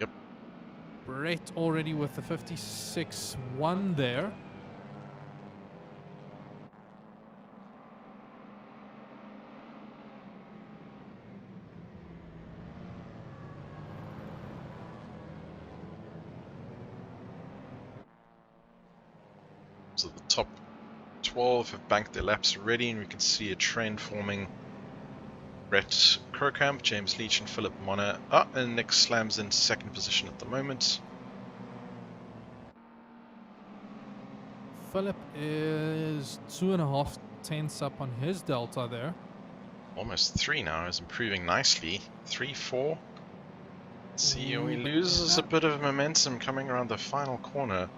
Yep. Brett already with the 56.1 there. So the top 12 have banked their laps already, and we can see a trend forming. Brett Krokramp, James Leach, and Philip Monner. And Nick slams in second position at the moment. Philip is 2.5 tenths up on his delta there. Almost 3 now, is improving nicely. 3, 4. See, he Ooh, but loses a bit of momentum coming around the final corner.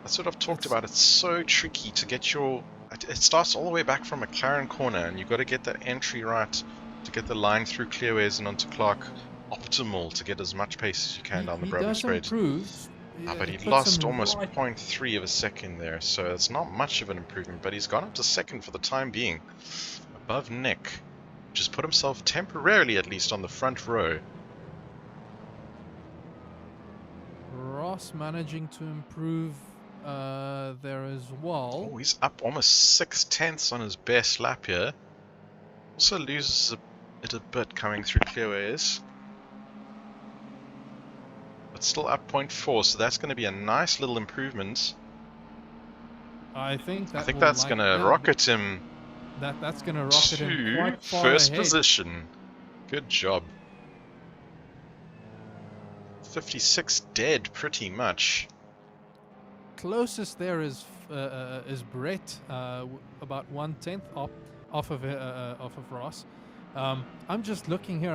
That's what I've talked about. It's so tricky to get your... It starts all the way back from McLaren corner, and you've got to get that entry right to get the line through Clearways and onto Clark optimal to get as much pace as you can down the Brabham does straight. improve. But he Puts lost him almost right- 0.3 of a second there, so it's not much of an improvement, but he's gone up to second for the time being, above Nick, which has put himself temporarily at least on the front row. Ross managing to improve there as well. Oh, he's up almost 6 tenths on his best lap here. Also loses it a bit coming through Clearways. But still up 0.4, so that's going to be a nice little improvement. I think I think that's going to rocket him That's going to rocket him to quite far first ahead. position. Good job. 56 dead, pretty much. Closest there is Brett, about 1/10 off of Ross. I'm just looking here.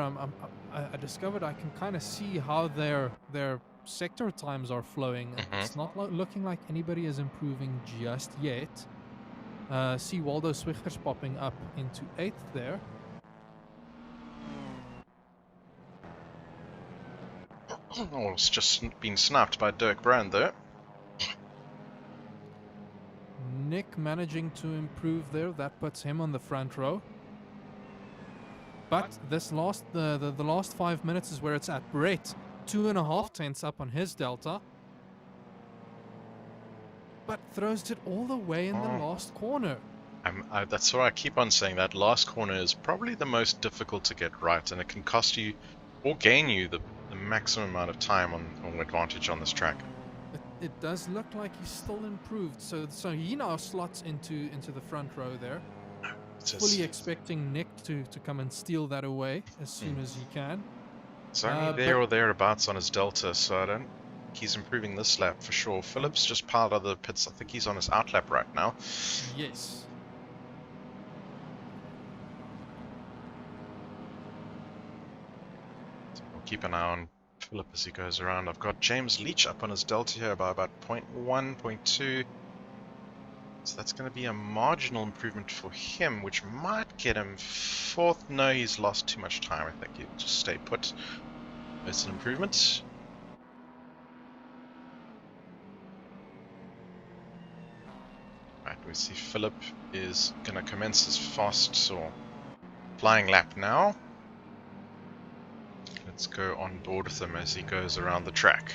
I discovered I can kind of see how their sector times are flowing. It's not looking like anybody is improving just yet. See Waldo Swiggers popping up into 8th there. Oh, it's just been snapped by Dirk Brand there. Nick managing to improve there. That puts him on the front row. But this the last 5 minutes is where it's at. Brett, 2.5 tenths up on his delta. But throws it all the way in the last corner. That's what I keep on saying. That last corner is probably the most difficult to get right, and it can cost you or gain you the maximum amount of time or advantage on this track. It does look like he's still improved. So he now slots into the front row there. Fully expecting Nick to come and steal that away as soon as he can. It's only there or thereabouts on his delta, so I don't he's improving this lap for sure. Philip's just piled out of the pits. I think he's on his out lap right now. Yes. So we'll keep an eye on Philip as he goes around. I've got James Leach up on his delta here by about 0.1, 0.2. So that's going to be a marginal improvement for him, which might get him 4th. No, he's lost too much time. I think he'll just stay put. It's an improvement. Right, we see Philip is going to commence his fast or flying lap now. Let's go on board with him as he goes around the track.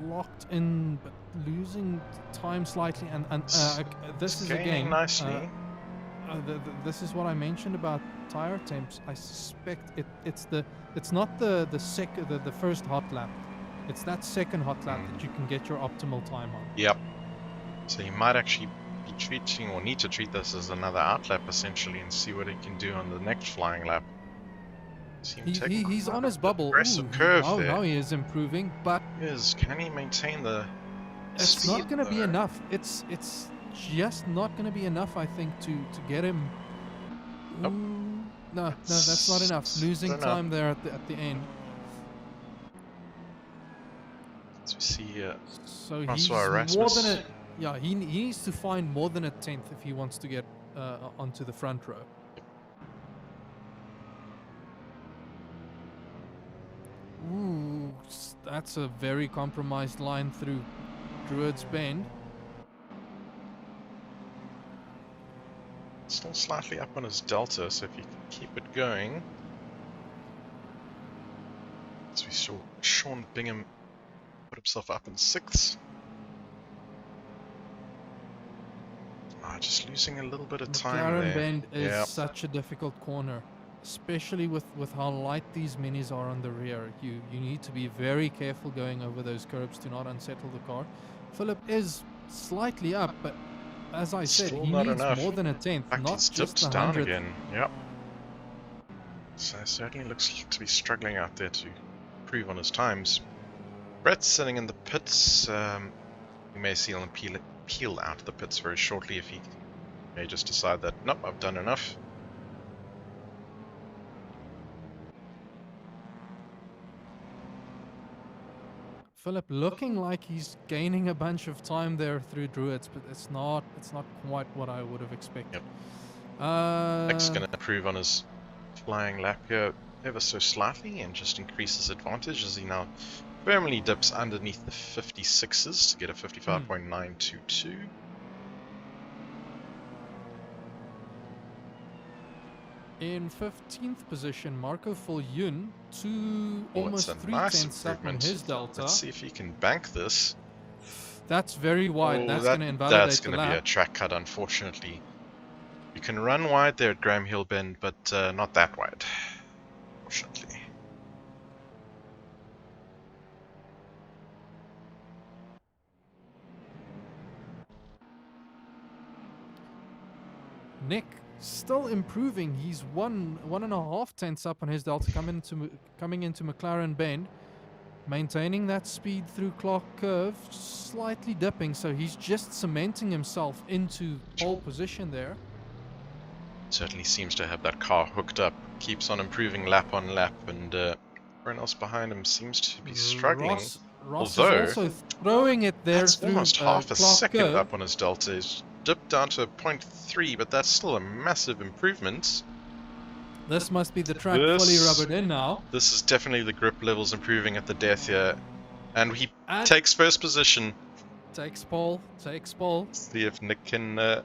Locked in, but losing time slightly, and this is Gaining again nicely. this is what I mentioned about tire temps. I suspect it's not the first hot lap. It's that second hot lap that you can get your optimal time on. Yep. So you might actually be treating or need to treat this as another out lap essentially, and see what he can do on the next flying lap. He's on his bubble. Aggressive curve there. Now he is improving, but Can he maintain the it's speed, not going to be though? enough. It's just not going to be enough, I think, to get him. Nope. No, that's not enough. Losing Don't know. time there at the end. As we see here, So he's Francois more Erasmus. than he needs to find more than a 10th if he wants to get onto the front row. Ooh, that's a very compromised line through Druid's Bend. Still slightly up on his delta, so if you can keep it going. As we saw Sean Bingham put himself up in 6th. Just losing a little bit of time McLaren there. Bend is Yeah. such a difficult corner, especially with how light these minis are on the rear. You need to be very careful going over those curbs to not unsettle the car. Philip is slightly up, but as I said, Still he not needs enough. more than a In 10th, fact, not he's just dipped a down 100th. again. Yep. So certainly looks to be struggling out there to improve on his times. Brett's sitting in the pits. We may see him peel out of the pits very shortly if he may just decide that, nope, I've done enough. Philip looking like he's gaining a bunch of time there through Druids, but it's not quite what I would have expected. Nick's going to improve on his flying lap here ever so slightly and just increase his advantage as he now firmly dips underneath the 56s to get a 55.922. In 15th position, Marco Foljun, almost It's a 3 nice tenths up on improvement. his delta. Let's see if he can bank this. That's very wide. Oh, That's going to invalidate that's the going to be a lap. track cut, unfortunately. You can run wide there at Graham Hill Bend, but not that wide, unfortunately. Nick still improving. He's 1.5 tenths up on his delta coming into McLaren Bend, maintaining that speed through Clark Curve, slightly dipping. So he's just cementing himself into pole position there. Certainly seems to have that car hooked up. Keeps on improving lap on lap, and everyone else behind him seems to be struggling. Ross Although, is also throwing it there that's through almost half a Clark second Curve. up on his delta. He's dipped down to 0.3, but that's still a massive improvement. This must be the track fully rubbered in now. This is definitely the grip levels improving at the death here. And he And takes first position. takes pole. See if Nick can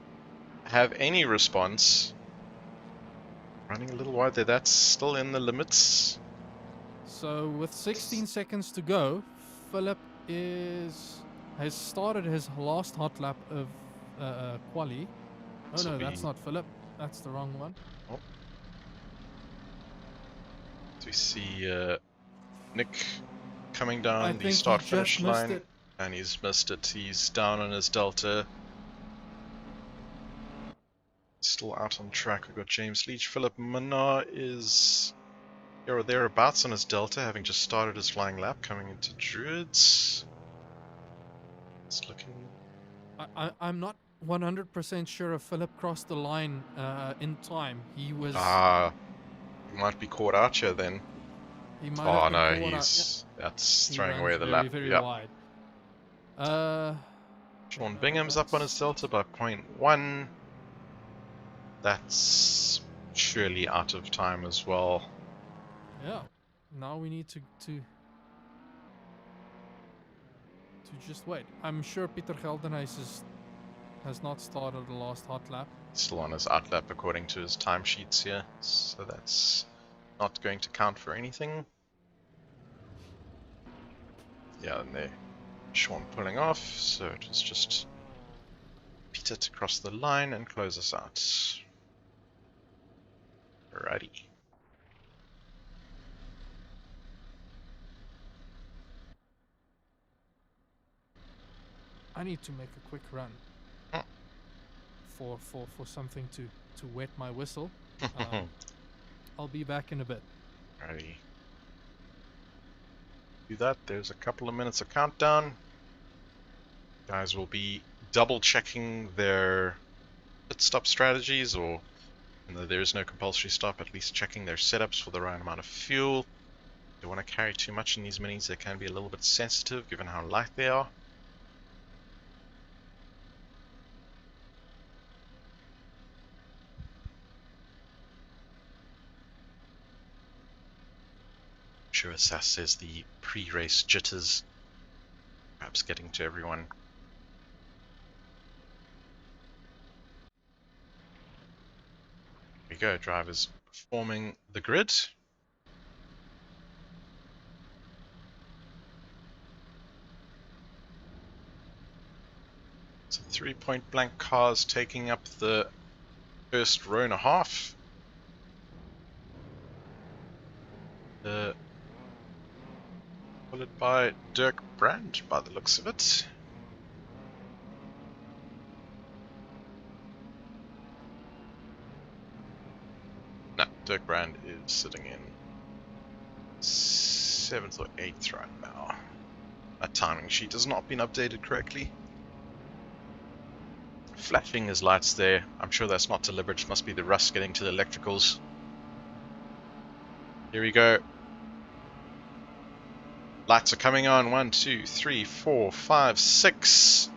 have any response. Running a little wide there. That's still in the limits. So with 16 seconds to go, Philip has started his last hot lap of quali. Oh This'll no, that's be- not Philip. That's the wrong one. So we see Nick coming I down think the he start-finish just missed line. it. And he's missed it. He's down on his delta. Still out on track. We've got James Leach. Philip Minnaar is here or thereabouts on his Delta, having just started his flying lap, coming into Druids. It's looking... I'm not 100% sure if Philip crossed the line in time. He was... he might be caught out here then. He might have been caught he's... out. That's He throwing runs away the very, lap. very Yep. wide. Sean Bingham's up on his Delta by 0.1. That's surely out of time as well. Yeah. Now we need to just wait. I'm sure Peter Geldenhuis has not started the last hot lap. Still on his out lap according to his timesheets here, so that's not going to count for anything. Yeah, and there, Sean pulling off, so it was just Peter to cross the line and close us out. Alrighty. I need to make a quick run for something to wet my whistle. I'll be back in a bit. Alrighty. Do that. There's a couple of minutes of countdown. Guys will be double checking their pit stop strategies, or though there is no compulsory stop, at least checking their setups for the right amount of fuel. Don't want to carry too much in these minis. They can be a little bit sensitive given how light they are. Sure, as Sass says, the pre-race jitters perhaps getting to everyone. Here we go, drivers forming the grid. So 3 point blank cars taking up the first row and a half. Followed by Dirk Brand, by the looks of it. No, Dirk Brand is sitting in 7th or 8th right now. That timing sheet has not been updated correctly. Flashing his lights there. I'm sure that's not deliberate. It must be the rust getting to the electricals. Here we go. Lights are coming on. 1, 2, 3, 4, 5, 6.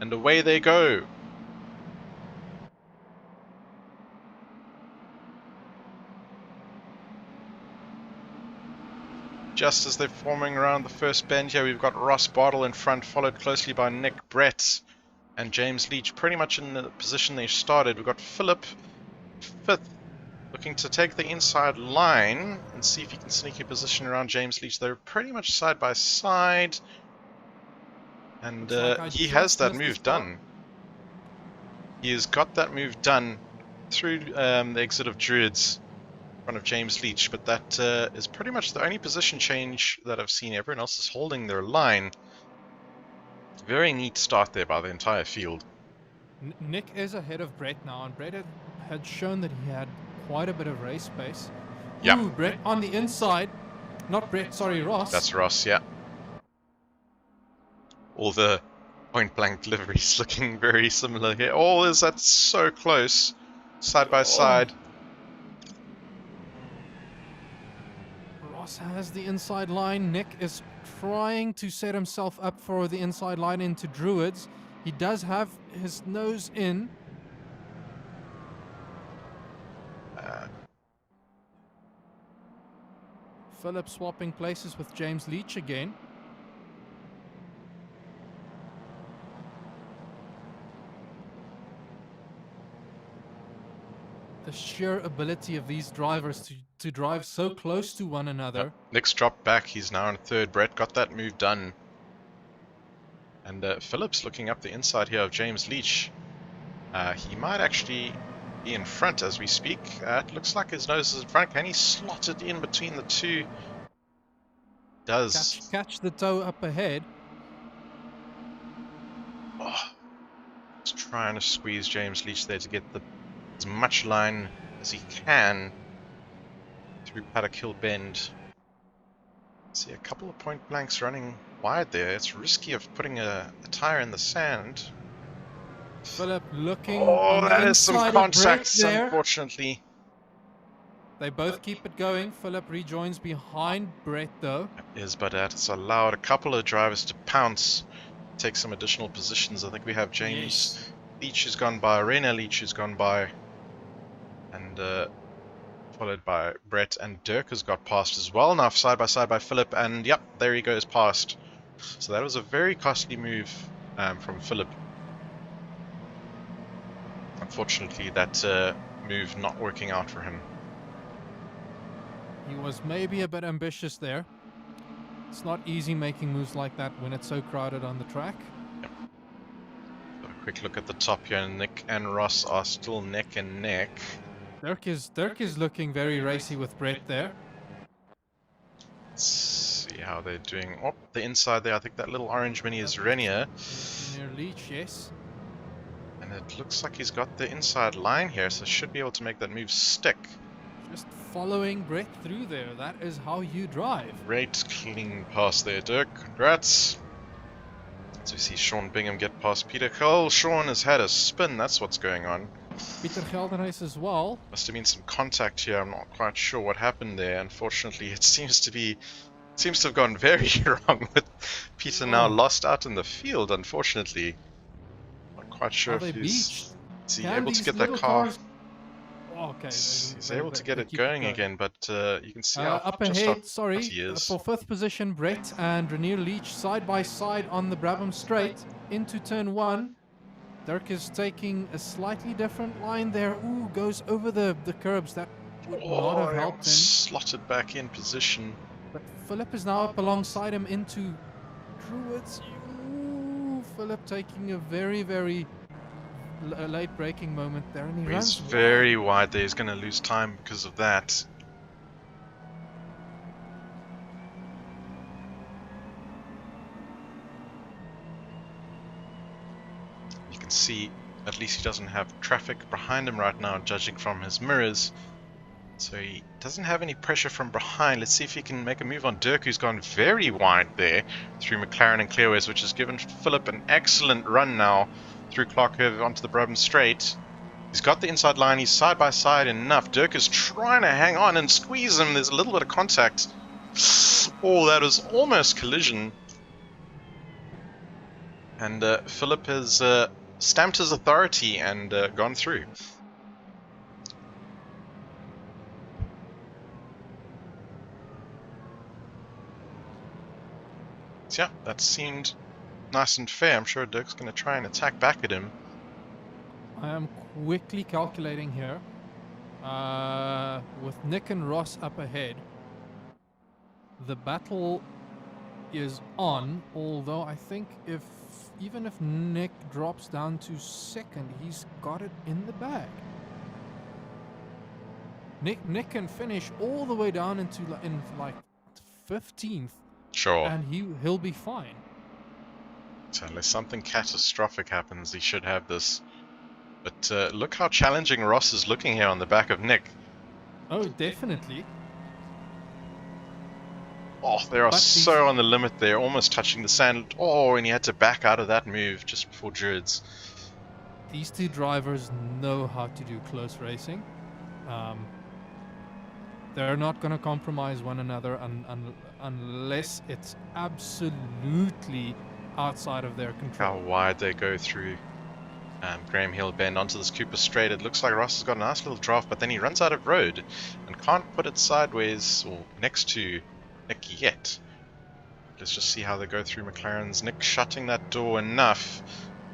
And away they go. Just as they're forming around the first bend here, we've got Ross Bartle in front, followed closely by Nick Brett and James Leach pretty much in the position they started. We've got Philip 5th, looking to take the inside line and see if he can sneak a position around James Leach. They're pretty much side by side. And he has that move done. He has got that move done through the exit of Druids in front of James Leach. But that is pretty much the only position change that I've seen. Everyone else is holding their line. Very neat start there by the entire field. Nick is ahead of Brett now, and Brett had shown that he had quite a bit of race space. Yeah. Ooh, Brett on the inside. Not Brett, sorry, Ross. That's Ross, yeah. All the point blank liveries looking very similar here. Oh, is that so close? Side by side. Ross has the inside line. Nick is trying to set himself up for the inside line into Druids. He does have his nose in. Philip swapping places with James Leach again. The sheer ability of these drivers to drive so close to one another. Nick's dropped back. He's now in 3rd. Brett got that move done. And Philip's looking up the inside here of James Leach. He might actually be in front as we speak. It looks like his nose is in front. Can he slot it in between the two? Does. Catch the toe up ahead. trying to squeeze James Leach there to get as much line as he can through Paddock Hill Bend. See a couple of point blanks running wide there. It's risky of putting a tyre in the sand. Philip looking Oh, on the that is some inside of Brett contacts, there. unfortunately. They both keep it going. Philip rejoins behind Brett though. Is, but it's allowed a couple of drivers to pounce, take some additional positions. I think we have James Leach has gone by, Rainer Leach has gone by, and followed by Brett, and Dirk has got past as well. Now side by side by Philip, and yep, there he goes past. So that was a very costly move from Philip. Unfortunately, that move not working out for him. He was maybe a bit ambitious there. It's not easy making moves like that when it's so crowded on the track. Yep. So a quick look at the top here. Nick and Ross are still neck and neck. Dirk is looking very racy with Brett there. Let's see how they're doing. Oh, the inside there. I think that little orange mini is Renier. Near Leach, yes. And it looks like he's got the inside line here, so should be able to make that move stick. Just following Brett through there. That is how you drive. Great clean pass there, Dirk. Congrats. As we see Sean Bingham get past Peter Cole. Sean has had a spin. That's what's going on. Peter Geldenhuis as well. Must have been some contact here. I'm not quite sure what happened there. Unfortunately, it seems to have gone very wrong with Peter now lost out in the field. Unfortunately, not quite sure if is he able to get that car. Okay, He's able to get it going again, but you can see how up just ahead. how Sorry, he is. for fifth position, Brett and Rainier Leach side by side on the Brabham Straight into turn 1. Dirk is taking a slightly different line there. Ooh, goes over the curbs. That would not have helped him. Slotted back in position. But Philip is now up alongside him into Druids. Ooh, Philip taking a very, very late braking moment there, and he runs very wide there. He's going to lose time because of that. You can see at least he doesn't have traffic behind him right now, judging from his mirrors. So he doesn't have any pressure from behind. Let's see if he can make a move on Dirk, who's gone very wide there through McLaren and Clearways, which has given Philip an excellent run now through Clark Curve onto the Brabham Straight. He's got the inside line. He's side by side enough. Dirk is trying to hang on and squeeze him. There's a little bit of contact. Oh, that was almost collision. And Philip has stamped his authority and gone through. So yeah, that seemed nice and fair. I'm sure Dirk's going to try and attack back at him. I am quickly calculating here. With Nick and Ross up ahead, the battle is on, although I think even if Nick drops down to second, he's got it in the bag. Nick can finish all the way down into like 15th. Sure. And he'll be fine. So unless something catastrophic happens, he should have this. But look how challenging Ross is looking here on the back of Nick. Oh, definitely. Oh, they are so on the limit there, almost touching the sand. Oh, and he had to back out of that move just before Druids. These two drivers know how to do close racing. They're not going to compromise one another unless it's absolutely outside of their control. How wide they go through Graham Hill Bend onto this Cooper Straight. It looks like Ross has got a nice little draft, but then he runs out of road and can't put it sideways or next to Nick yet. Let's just see how they go through McLaren's. Nick shutting that door enough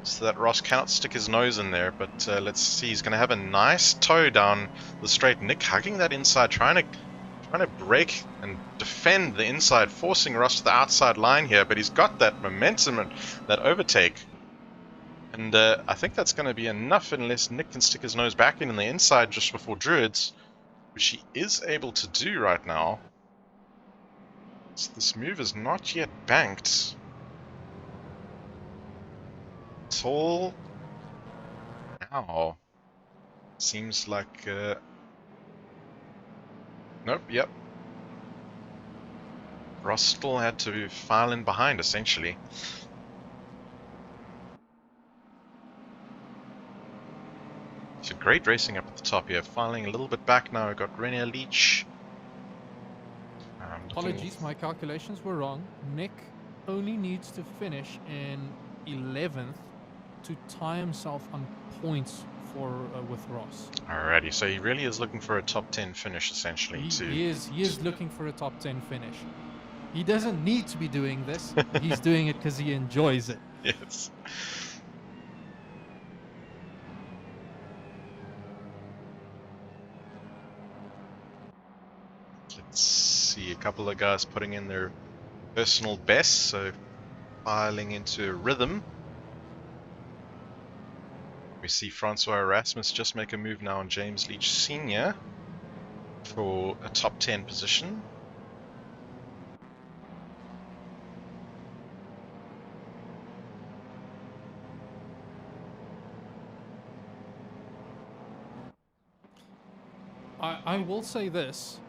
so that Ross cannot stick his nose in there, but let's see. He's going to have a nice toe down the straight. Nick hugging that inside, trying to break and defend the inside, forcing Ross to the outside line here, but he's got that momentum and that overtake. And I think that's going to be enough unless Nick can stick his nose back in the inside just before Druids, which he is able to do right now. So this move is not yet banked. Tall now seems like... Nope, yep. Ross still had to file in behind, essentially. So great racing up at the top here. Filing a little bit back now. We've got Renier Leach. Apologies, my calculations were wrong. Nick only needs to finish in 11th to tie himself on points for with Ross. Alrighty, so he really is looking for a top 10 finish, essentially. He is looking for a top 10 finish. He doesn't need to be doing this. He's doing it because he enjoys it. Yes. Let's see a couple of guys putting in their personal best, so filing into rhythm. We see Francois Erasmus just make a move now on James Leach Sr. for a top 10 position. I will say this.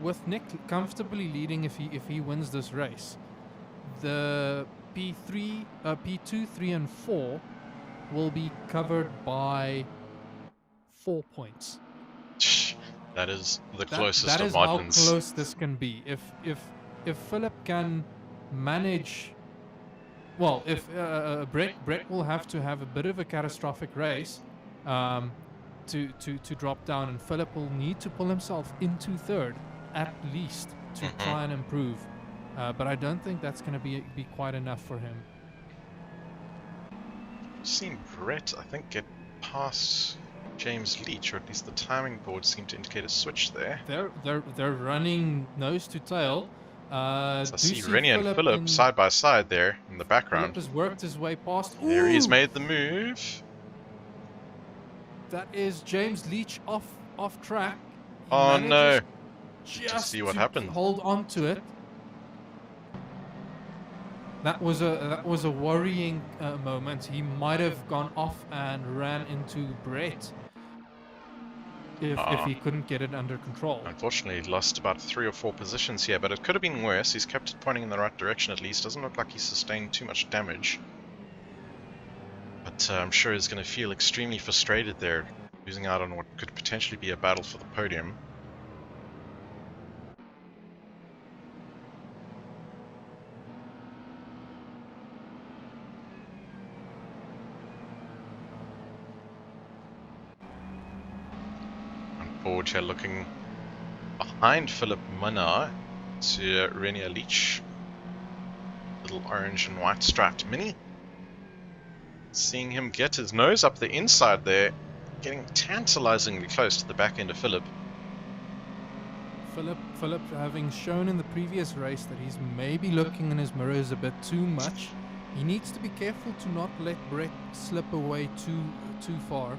With Nick comfortably leading if he wins this race, the P2, 3 and 4 will be covered by 4 points. That is the closest that of is margins. how close this can be. If Philip can manage, well, if Brett will have to have a bit of a catastrophic race to drop down, and Philip will need to pull himself into third at least to try and improve. But I don't think that's going to be quite enough for him. Seen Brett, I think, get past James Leach, or at least the timing board seemed to indicate a switch there. They're running nose to tail. So I see Renier and Philip side by side there in the background. Philip has worked his way past. There he's Ooh! made the move. That is James Leach off track. He Oh no! Just see what to happened. Hold on to it. That was a worrying moment. He might have gone off and ran into Brett if he couldn't get it under control. Unfortunately, he lost about 3 or 4 positions here, but it could have been worse. He's kept it pointing in the right direction at least. Doesn't look like he sustained too much damage. But I'm sure he's going to feel extremely frustrated there, losing out on what could potentially be a battle for the podium. Forward here looking behind Philip Munnar to Renier Leach. Little orange and white striped mini. Seeing him get his nose up the inside there, getting tantalizingly close to the back end of Philip. Philip having shown in the previous race that he's maybe looking in his mirrors a bit too much. He needs to be careful to not let Brett slip away too far.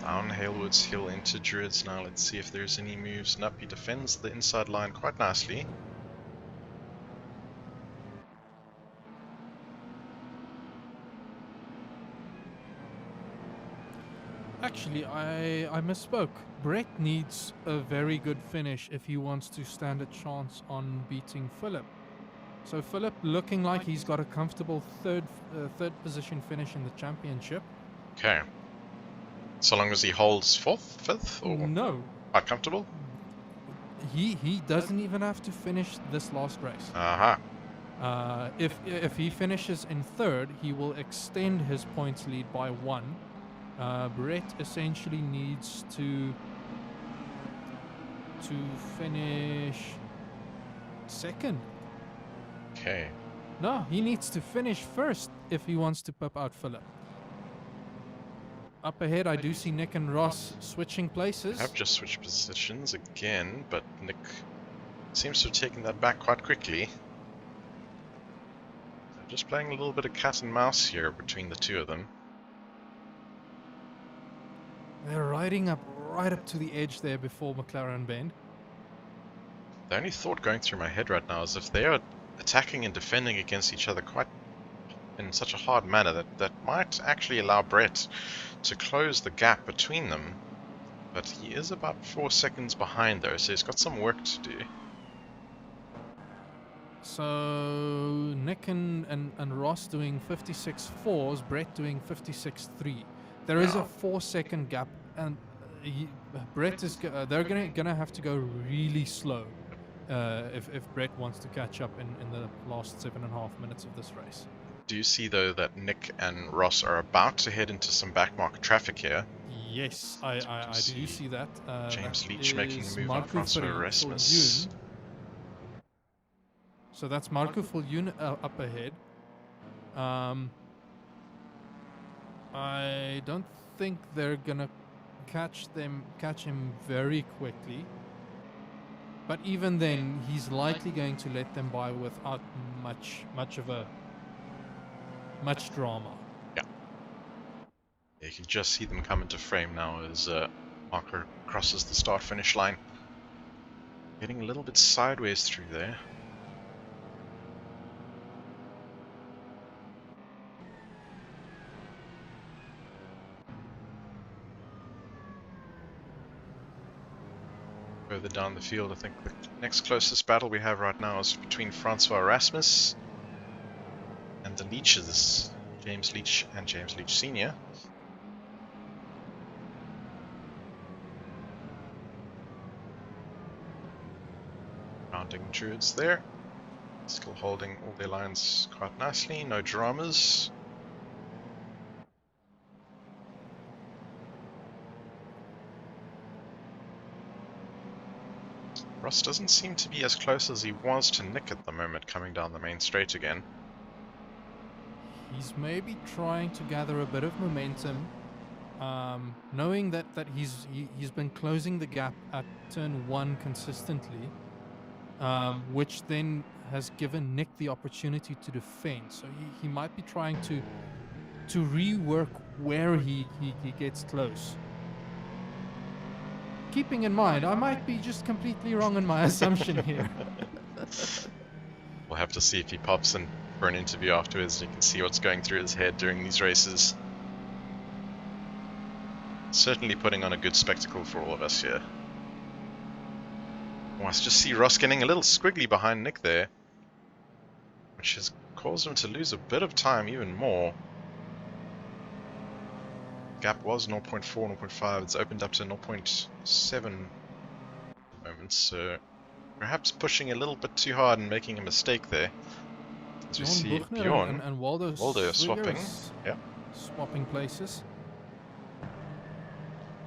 Down Halewood's Hill into Druids now. Let's see if there's any moves. Nope, he defends the inside line quite nicely. Actually, I misspoke. Brett needs a very good finish if he wants to stand a chance on beating Philip. So Philip looking like he's got a comfortable third position finish in the championship. Okay. So long as he holds 4th, 5th, or No, quite comfortable? he doesn't even have to finish this last race. Aha. If he finishes in third, he will extend his points lead by 1. Brett essentially needs to finish second. Okay. No, he needs to finish first if he wants to pop out Philip. Up ahead, I do see Nick and Ross switching places. I've just switched positions again, but Nick seems to have taken that back quite quickly. So just playing a little bit of cat and mouse here between the two of them. They're riding up right up to the edge there before McLaren Bend. The only thought going through my head right now is if they are attacking and defending against each other quite in such a hard manner, that might actually allow Brett to close the gap between them. But he is about 4 seconds behind though, so he's got some work to do. So Nick and Ross doing 56.4s, Brett doing 56.3. There is a 4-second gap, and Brett is they're gonna have to go really slow if Brett wants to catch up in the last 7.5 minutes of this race. Do you see though that Nick and Ross are about to head into some backmarket traffic here? Yes, I do see that. James that Leach making a move on Marco Francois Erasmus. Viljoen. So that's Marco Viljoen up ahead. I don't think they're gonna catch him very quickly. But even then, he's likely going to let them by without much drama. Yeah. You can just see them come into frame now as Marco crosses the start-finish line. Getting a little bit sideways through there. Further down the field, I think the next closest battle we have right now is between Francois Erasmus and the Leaches, James Leach and James Leach Sr. Rounding Druids there, still holding all their lines quite nicely, no dramas. Ross doesn't seem to be as close as he was to Nick at the moment, coming down the main straight again. He's maybe trying to gather a bit of momentum, knowing that he's been closing the gap at turn 1 consistently, which then has given Nick the opportunity to defend. So he might be trying to rework where he gets close. Keeping in mind, I might be just completely wrong in my assumption here. We'll have to see if he pops in for an interview afterwards. You can see what's going through his head during these races. Certainly putting on a good spectacle for all of us here. Oh, I just see Ross getting a little squiggly behind Nick there, which has caused him to lose a bit of time even more. Gap was 0.4, 0.5, it's opened up to 0.7 at the moment, so perhaps pushing a little bit too hard and making a mistake there. As we see Bjorn and Waldo swapping. Yeah. Swapping places.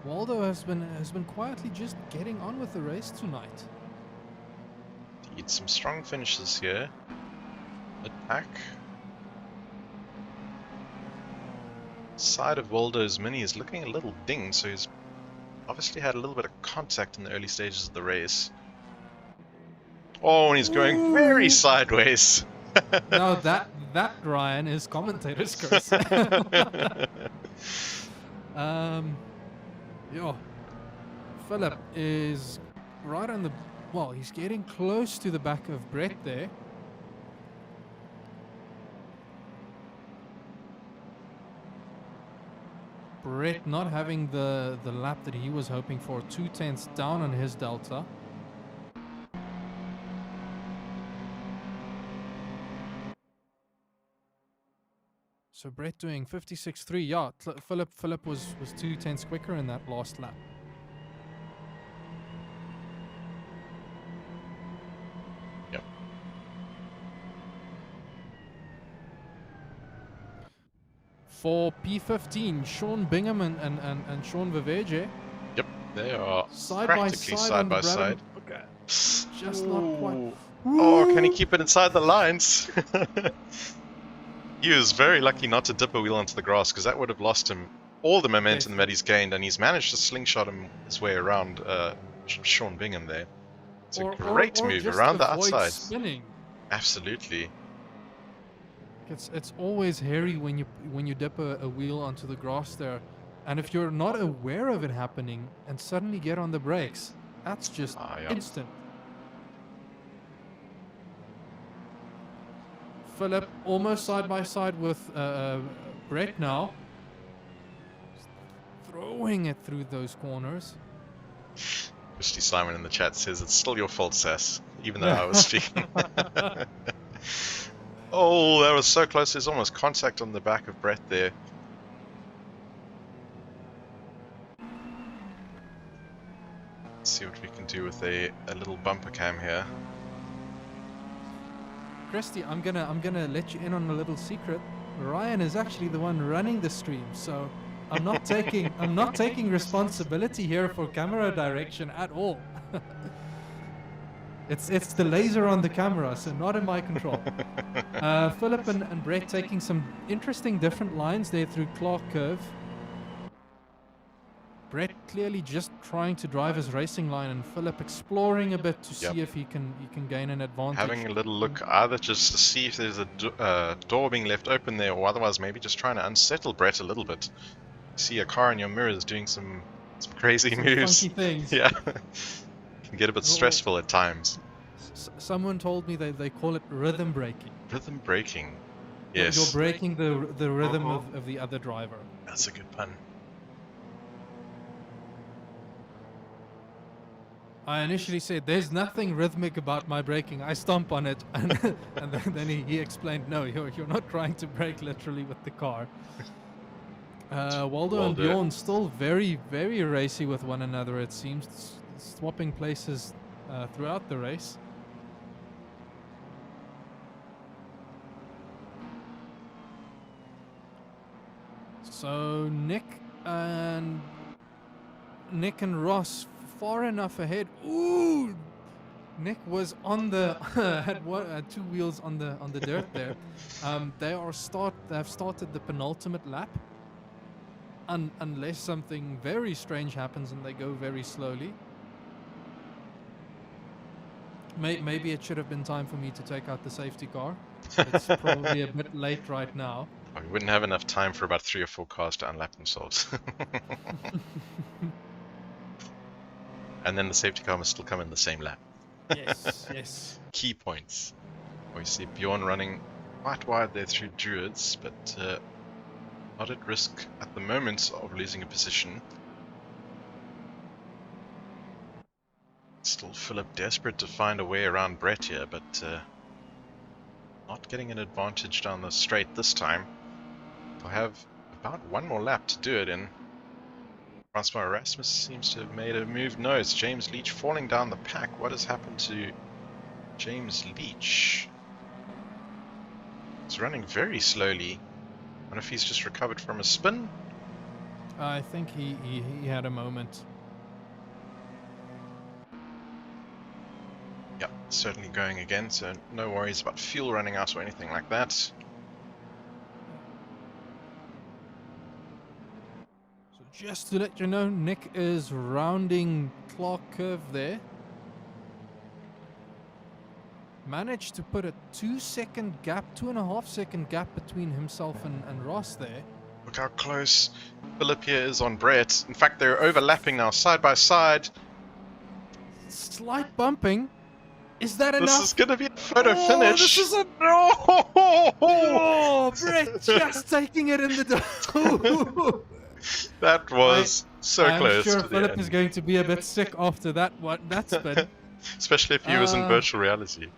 Waldo has been quietly just getting on with the race tonight. Indeed, some strong finishes here. Attack. Side of Waldo's Mini is looking a little dinged, so he's obviously had a little bit of contact in the early stages of the race. Oh, and he's going very sideways. Now that Ryan is commentator's curse. Yeah, Philip is right on the. Well, he's getting close to the back of Brett there. Brett not having the lap that he was hoping for, 2/10 down on his delta. So Brett doing 56.3. Yeah, Philip was 2/10 quicker in that last lap. Yep. For P15, Sean Bingham and Sean Viveje. Yep, they are Side practically side by side. Okay. Just not quite. Oh, can he keep it inside the lines? He was very lucky not to dip a wheel onto the grass, because that would have lost him all the momentum that he's gained, and he's managed to slingshot his way around Sean Bingham there. It's a great move around the outside. Spinning. Absolutely. It's always hairy when you dip a wheel onto the grass there, and if you're not aware of it happening and suddenly get on the brakes, that's just instant. Philip almost side by side with Brett now. Throwing it through those corners. Christy Simon in the chat says it's still your fault, Sass, even though I was speaking. Oh, that was so close. There's almost contact on the back of Brett there. Let's see what we can do with a little bumper cam here. Christy, I'm gonna let you in on a little secret. Ryan is actually the one running the stream, so I'm not taking responsibility here for camera direction at all. It's the laser on the camera, so not in my control. Philip and Brett taking some interesting different lines there through Clark Curve. Brett clearly just trying to drive his racing line, and Philip exploring a bit to see if he can gain an advantage. Having a little look, either just to see if there's a door being left open there, or otherwise maybe just trying to unsettle Brett a little bit. See a car in your mirrors doing some crazy moves. Funky things. Yeah. Can get a bit stressful at times. Someone told me they call it rhythm braking. Rhythm braking. Yes. You're breaking the rhythm of the other driver. That's a good pun. I initially said, there's nothing rhythmic about my braking. I stomp on it. And then he explained, no, you're not trying to brake literally with the car. Waldo and Bjorn still very, very racy with one another, it seems. Swapping places throughout the race. So Nick and Ross far enough ahead. Ooh, Nick was on the had two wheels on the dirt there. They've started the penultimate lap. Unless something very strange happens and they go very slowly. Maybe it should have been time for me to take out the safety car. It's probably a bit late right now. We wouldn't have enough time for about 3 or 4 cars to unlap themselves. And then the safety car must still come in the same lap. Yes. Key points. We see Bjorn running quite wide there through Druids, but not at risk at the moment of losing a position. Still Philip desperate to find a way around Brett here, but not getting an advantage down the straight this time. We'll have about one more lap to do it in. Francois Erasmus seems to have made a move. No, it's James Leach falling down the pack. What has happened to James Leach? He's running very slowly. I wonder if he's just recovered from a spin. I think he had a moment. Yep, certainly going again, so no worries about fuel running out or anything like that. So just to let you know, Nick is rounding Clark Curve there. Managed to put a 2-second gap, 2.5-second gap between himself and Ross there. Look how close Philip here is on Brett. In fact, they're overlapping now, side by side. Slight bumping. Is that enough? This is going to be a photo finish. This is a... Oh, Brett just taking it in the... That was so close. I'm sure to Philip the end. is going to be a bit sick after that spin. Especially if he was in virtual reality.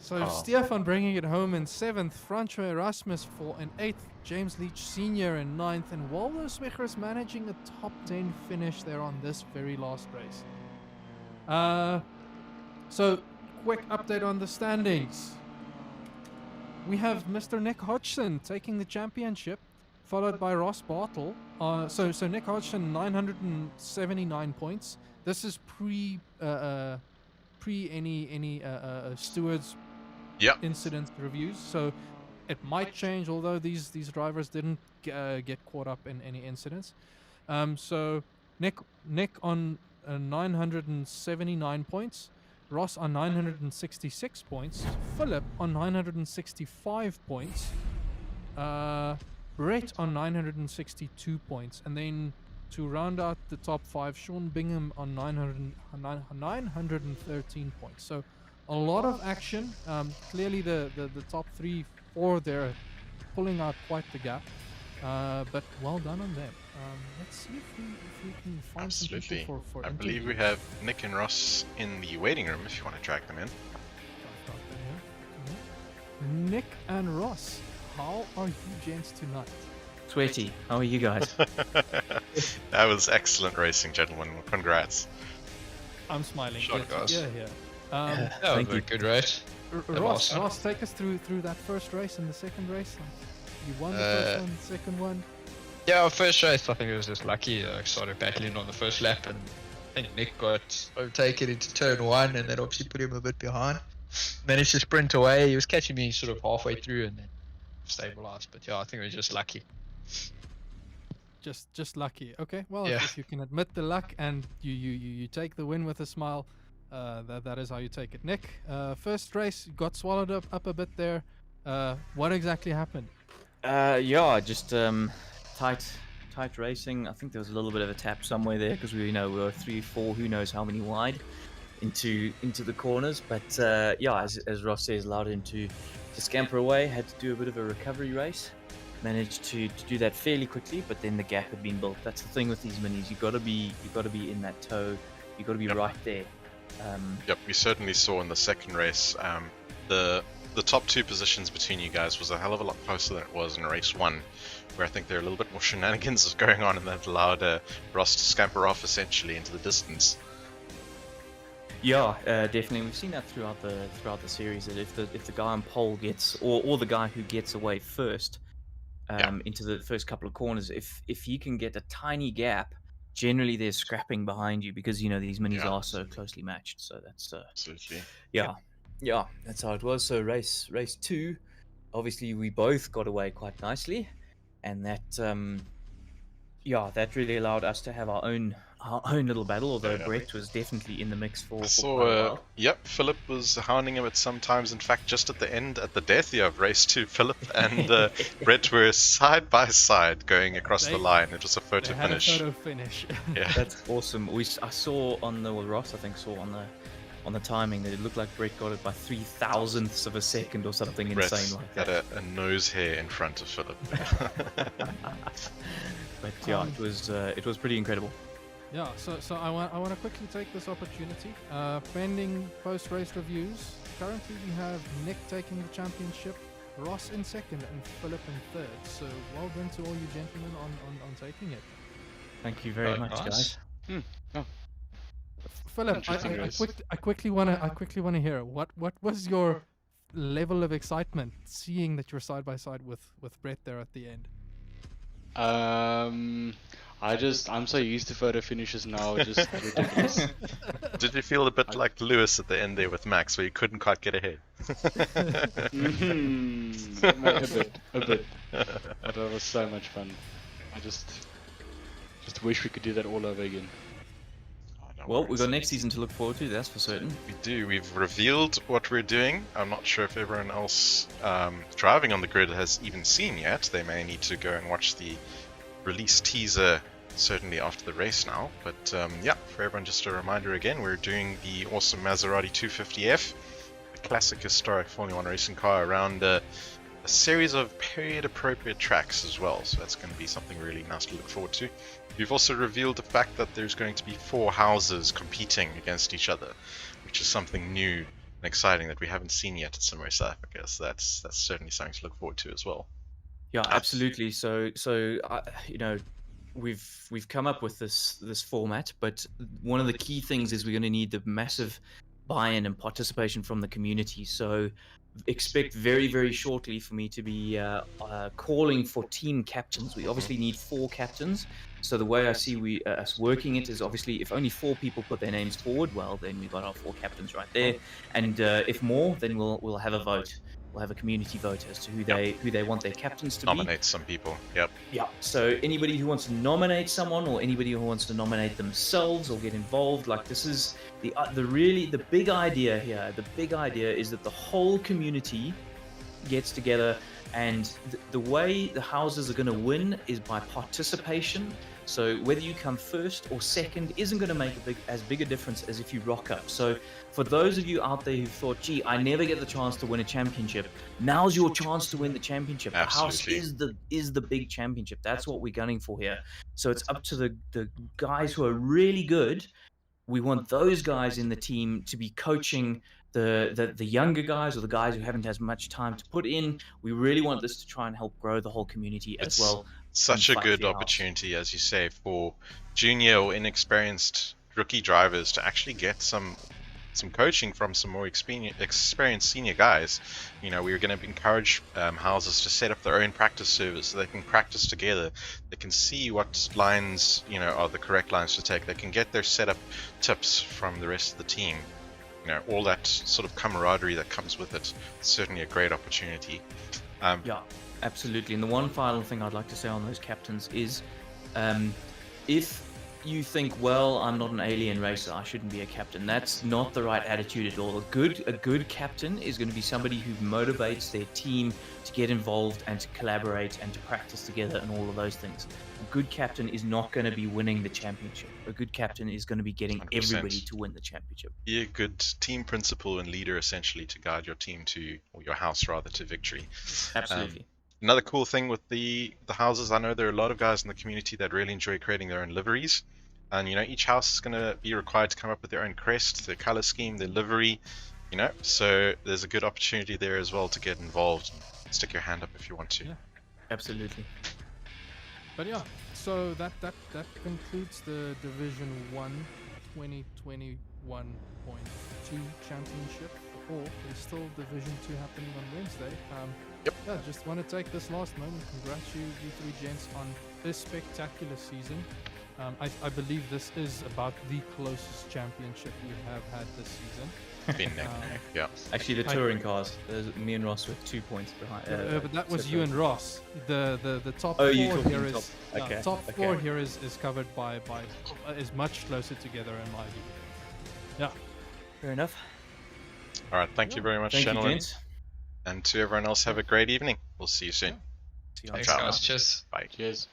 So Stefan bringing it home in 7th, Francois Erasmus in 8th, James Leach Sr. in 9th, and Waldo Swiggers managing a top 10 finish there on this very last race. So quick update on the standings. We have Mr. Nick Hodgson taking the championship, followed by Ross Bartle. So Nick Hodgson 979 points. This is pre any stewards incident reviews, so it might change. Although these drivers didn't get caught up in any incidents. So Nick on 979 points, Ross on 966 points, Philip on 965 points, Brett on 962 points, and then to round out the top 5, Sean Bingham on 913 points. So a lot of action. Clearly, the top 3, 4 there pulling out quite the gap. But well done on them. Let's see if we can find some Absolutely. people for I believe we interviews. have Nick and Ross in the waiting room if you want to drag them in. I've got them here. Mhm. Nick and Ross, how are you gents tonight? Sweaty. How are you guys? That was excellent racing, gentlemen. Congrats. I'm smiling. Sure, Good. guys. Yeah, yeah. That was Thank a you. good race. Ross, awesome. Ross, take us through that first race and the second race. You won the first one, the second one. Yeah, our first race, I think it was just lucky. I started battling on the first lap, and I think Nick got overtaken into turn 1, and that obviously put him a bit behind. Managed to sprint away. He was catching me sort of halfway through, and then stabilized. But yeah, I think it was just lucky. Just lucky. Okay, well, Yeah. if you can admit the luck and you take the win with a smile, that is how you take it. Nick, first race got swallowed up a bit there. What exactly happened? Yeah, just tight racing. I think there was a little bit of a tap somewhere there because we were 3, 4, who knows how many wide into the corners. But yeah, as Ross says, allowed him to scamper away. Had to do a bit of a recovery race. Managed to do that fairly quickly, but then the gap had been built. That's the thing with these minis. You got to be in that toe. You got to be right there. Yep, we certainly saw in the second race, the top 2 positions between you guys was a hell of a lot closer than it was in race 1, where I think there are a little bit more shenanigans going on, and that allowed Ross to scamper off essentially into the distance. Yeah, definitely. We've seen that throughout the series. That if the guy on pole gets, or the guy who gets away first, into the first couple of corners, if he can get a tiny gap, generally there's scrapping behind you because these minis Yeah. are so closely matched. So that's Absolutely. yeah, that's how it was. So race 2, obviously we both got away quite nicely, and that that really allowed us to have our own little battle. Although Yeah. Brett was definitely in the mix for I quite a saw, while. yep, Philip was hounding him at some times. In fact, just at the end, at the death of race 2, Philip and Brett were side by side going across the They- line. It was a photo They had finish. a photo finish. Yeah. That's awesome. I saw on the Ross, I think, saw on the timing that it looked like Brett got it by 3,000ths of a second or something Brett insane like had that. a nose hair in front of Philip. But yeah, Um, it was pretty incredible. Yeah, so I want to quickly take this opportunity. Pending post-race reviews. Currently, we have Nick taking the championship, Ross in second, and Philip in third. So well done to all you gentlemen on taking it. Thank you very much, nice. guys. Philip, Interesting race. I quickly wanna hear what was your level of excitement seeing that you're side by side with Brett there at the end. I'm so used to photo finishes now, it's just ridiculous. Did you feel a bit like Lewis at the end there with Max, where you couldn't quite get ahead? A bit. But that was so much fun. I just wish we could do that all over again. Oh, no Well, we've worries. got next season to look forward to, that's for certain. We do. We've revealed what we're doing. I'm not sure if everyone else driving on the grid has even seen yet. They may need to go and watch the release teaser certainly after the race now. But yeah, for everyone, just a reminder again, we're doing the awesome Maserati 250F, a classic historic Formula 1 racing car, around a series of period-appropriate tracks as well. So that's going to be something really nice to look forward to. We've also revealed the fact that there's going to be 4 houses competing against each other, which is something new and exciting that we haven't seen yet at SimRace South Africa. So that's certainly something to look forward to as well. Yeah, absolutely. So we've come up with this format, but one of the key things is we're going to need the massive buy-in and participation from the community. So expect very, very shortly for me to be calling for team captains. We obviously need 4 captains. So the way I see us working it is obviously if only 4 people put their names forward, well, then we've got our 4 captains right there. And if more, then we'll have a vote. We'll have a community vote as to who they want their captains to be. Nominate some people. Yep. Yeah. So anybody who wants to nominate someone, or anybody who wants to nominate themselves or get involved, like this is the big idea here. The big idea is that the whole community gets together, and the way the houses are going to win is by participation So whether you come first or second isn't going to make as big a difference as if you rock up. So for those of you out there who thought, gee, I never get the chance to win a championship, now's your chance to win the championship. Absolutely. The house is the big championship. That's what we're gunning for here. So it's up to the guys who are really good. We want those guys in the team to be coaching the younger guys or the guys who haven't as much time to put in. We really want this to try and help grow the whole community as well. Such a good opportunity, as you say, for junior or inexperienced rookie drivers to actually get some coaching from some more experienced senior guys. You know, we're going to encourage houses to set up their own practice servers so they can practice together. They can see what lines, you know, are the correct lines to take. They can get their setup tips from the rest of the team. You know, all that sort of camaraderie that comes with it. It's certainly a great opportunity. Yeah, absolutely. And the one final thing I'd like to say on those captains is, if you think, well, I'm not an alien racer, I shouldn't be a captain. That's not the right attitude at all. A good captain is going to be somebody who motivates their team to get involved and to collaborate and to practice together and all of those things. A good captain is not going to be winning the championship. A good captain is going to be getting 100%. everybody to win the championship. Be a good team principal and leader, essentially, to guide your team to, or your house rather, to victory. Absolutely. Another cool thing with the houses, I know there are a lot of guys in the community that really enjoy creating their own liveries. And, you know, each house is going to be required to come up with their own crest, their color scheme, their livery, you know. So there's a good opportunity there as well to get involved and stick your hand up if you want to. Yeah. Absolutely. But yeah, so that concludes the Division 1 2021.2 championship. Or there's still Division 2 happening on Wednesday. Yep. Yeah, just want to take this last moment to congratulate you three gents on this spectacular season. I believe this is about the closest championship we have had this season. Been neck and neck, yeah. Actually, the touring cars, me and Ross were 2 points behind. But that was you and Ross. The top Oh, four you talking here is top. Okay, top okay. four here is covered by is much closer together in my view. Yeah. Fair enough. All right, thank you very much, Thank you, gentlemen. gents. And to everyone else, have a great evening. We'll see you soon. See you Thanks, Ciao. guys. Cheers. Bye. Cheers.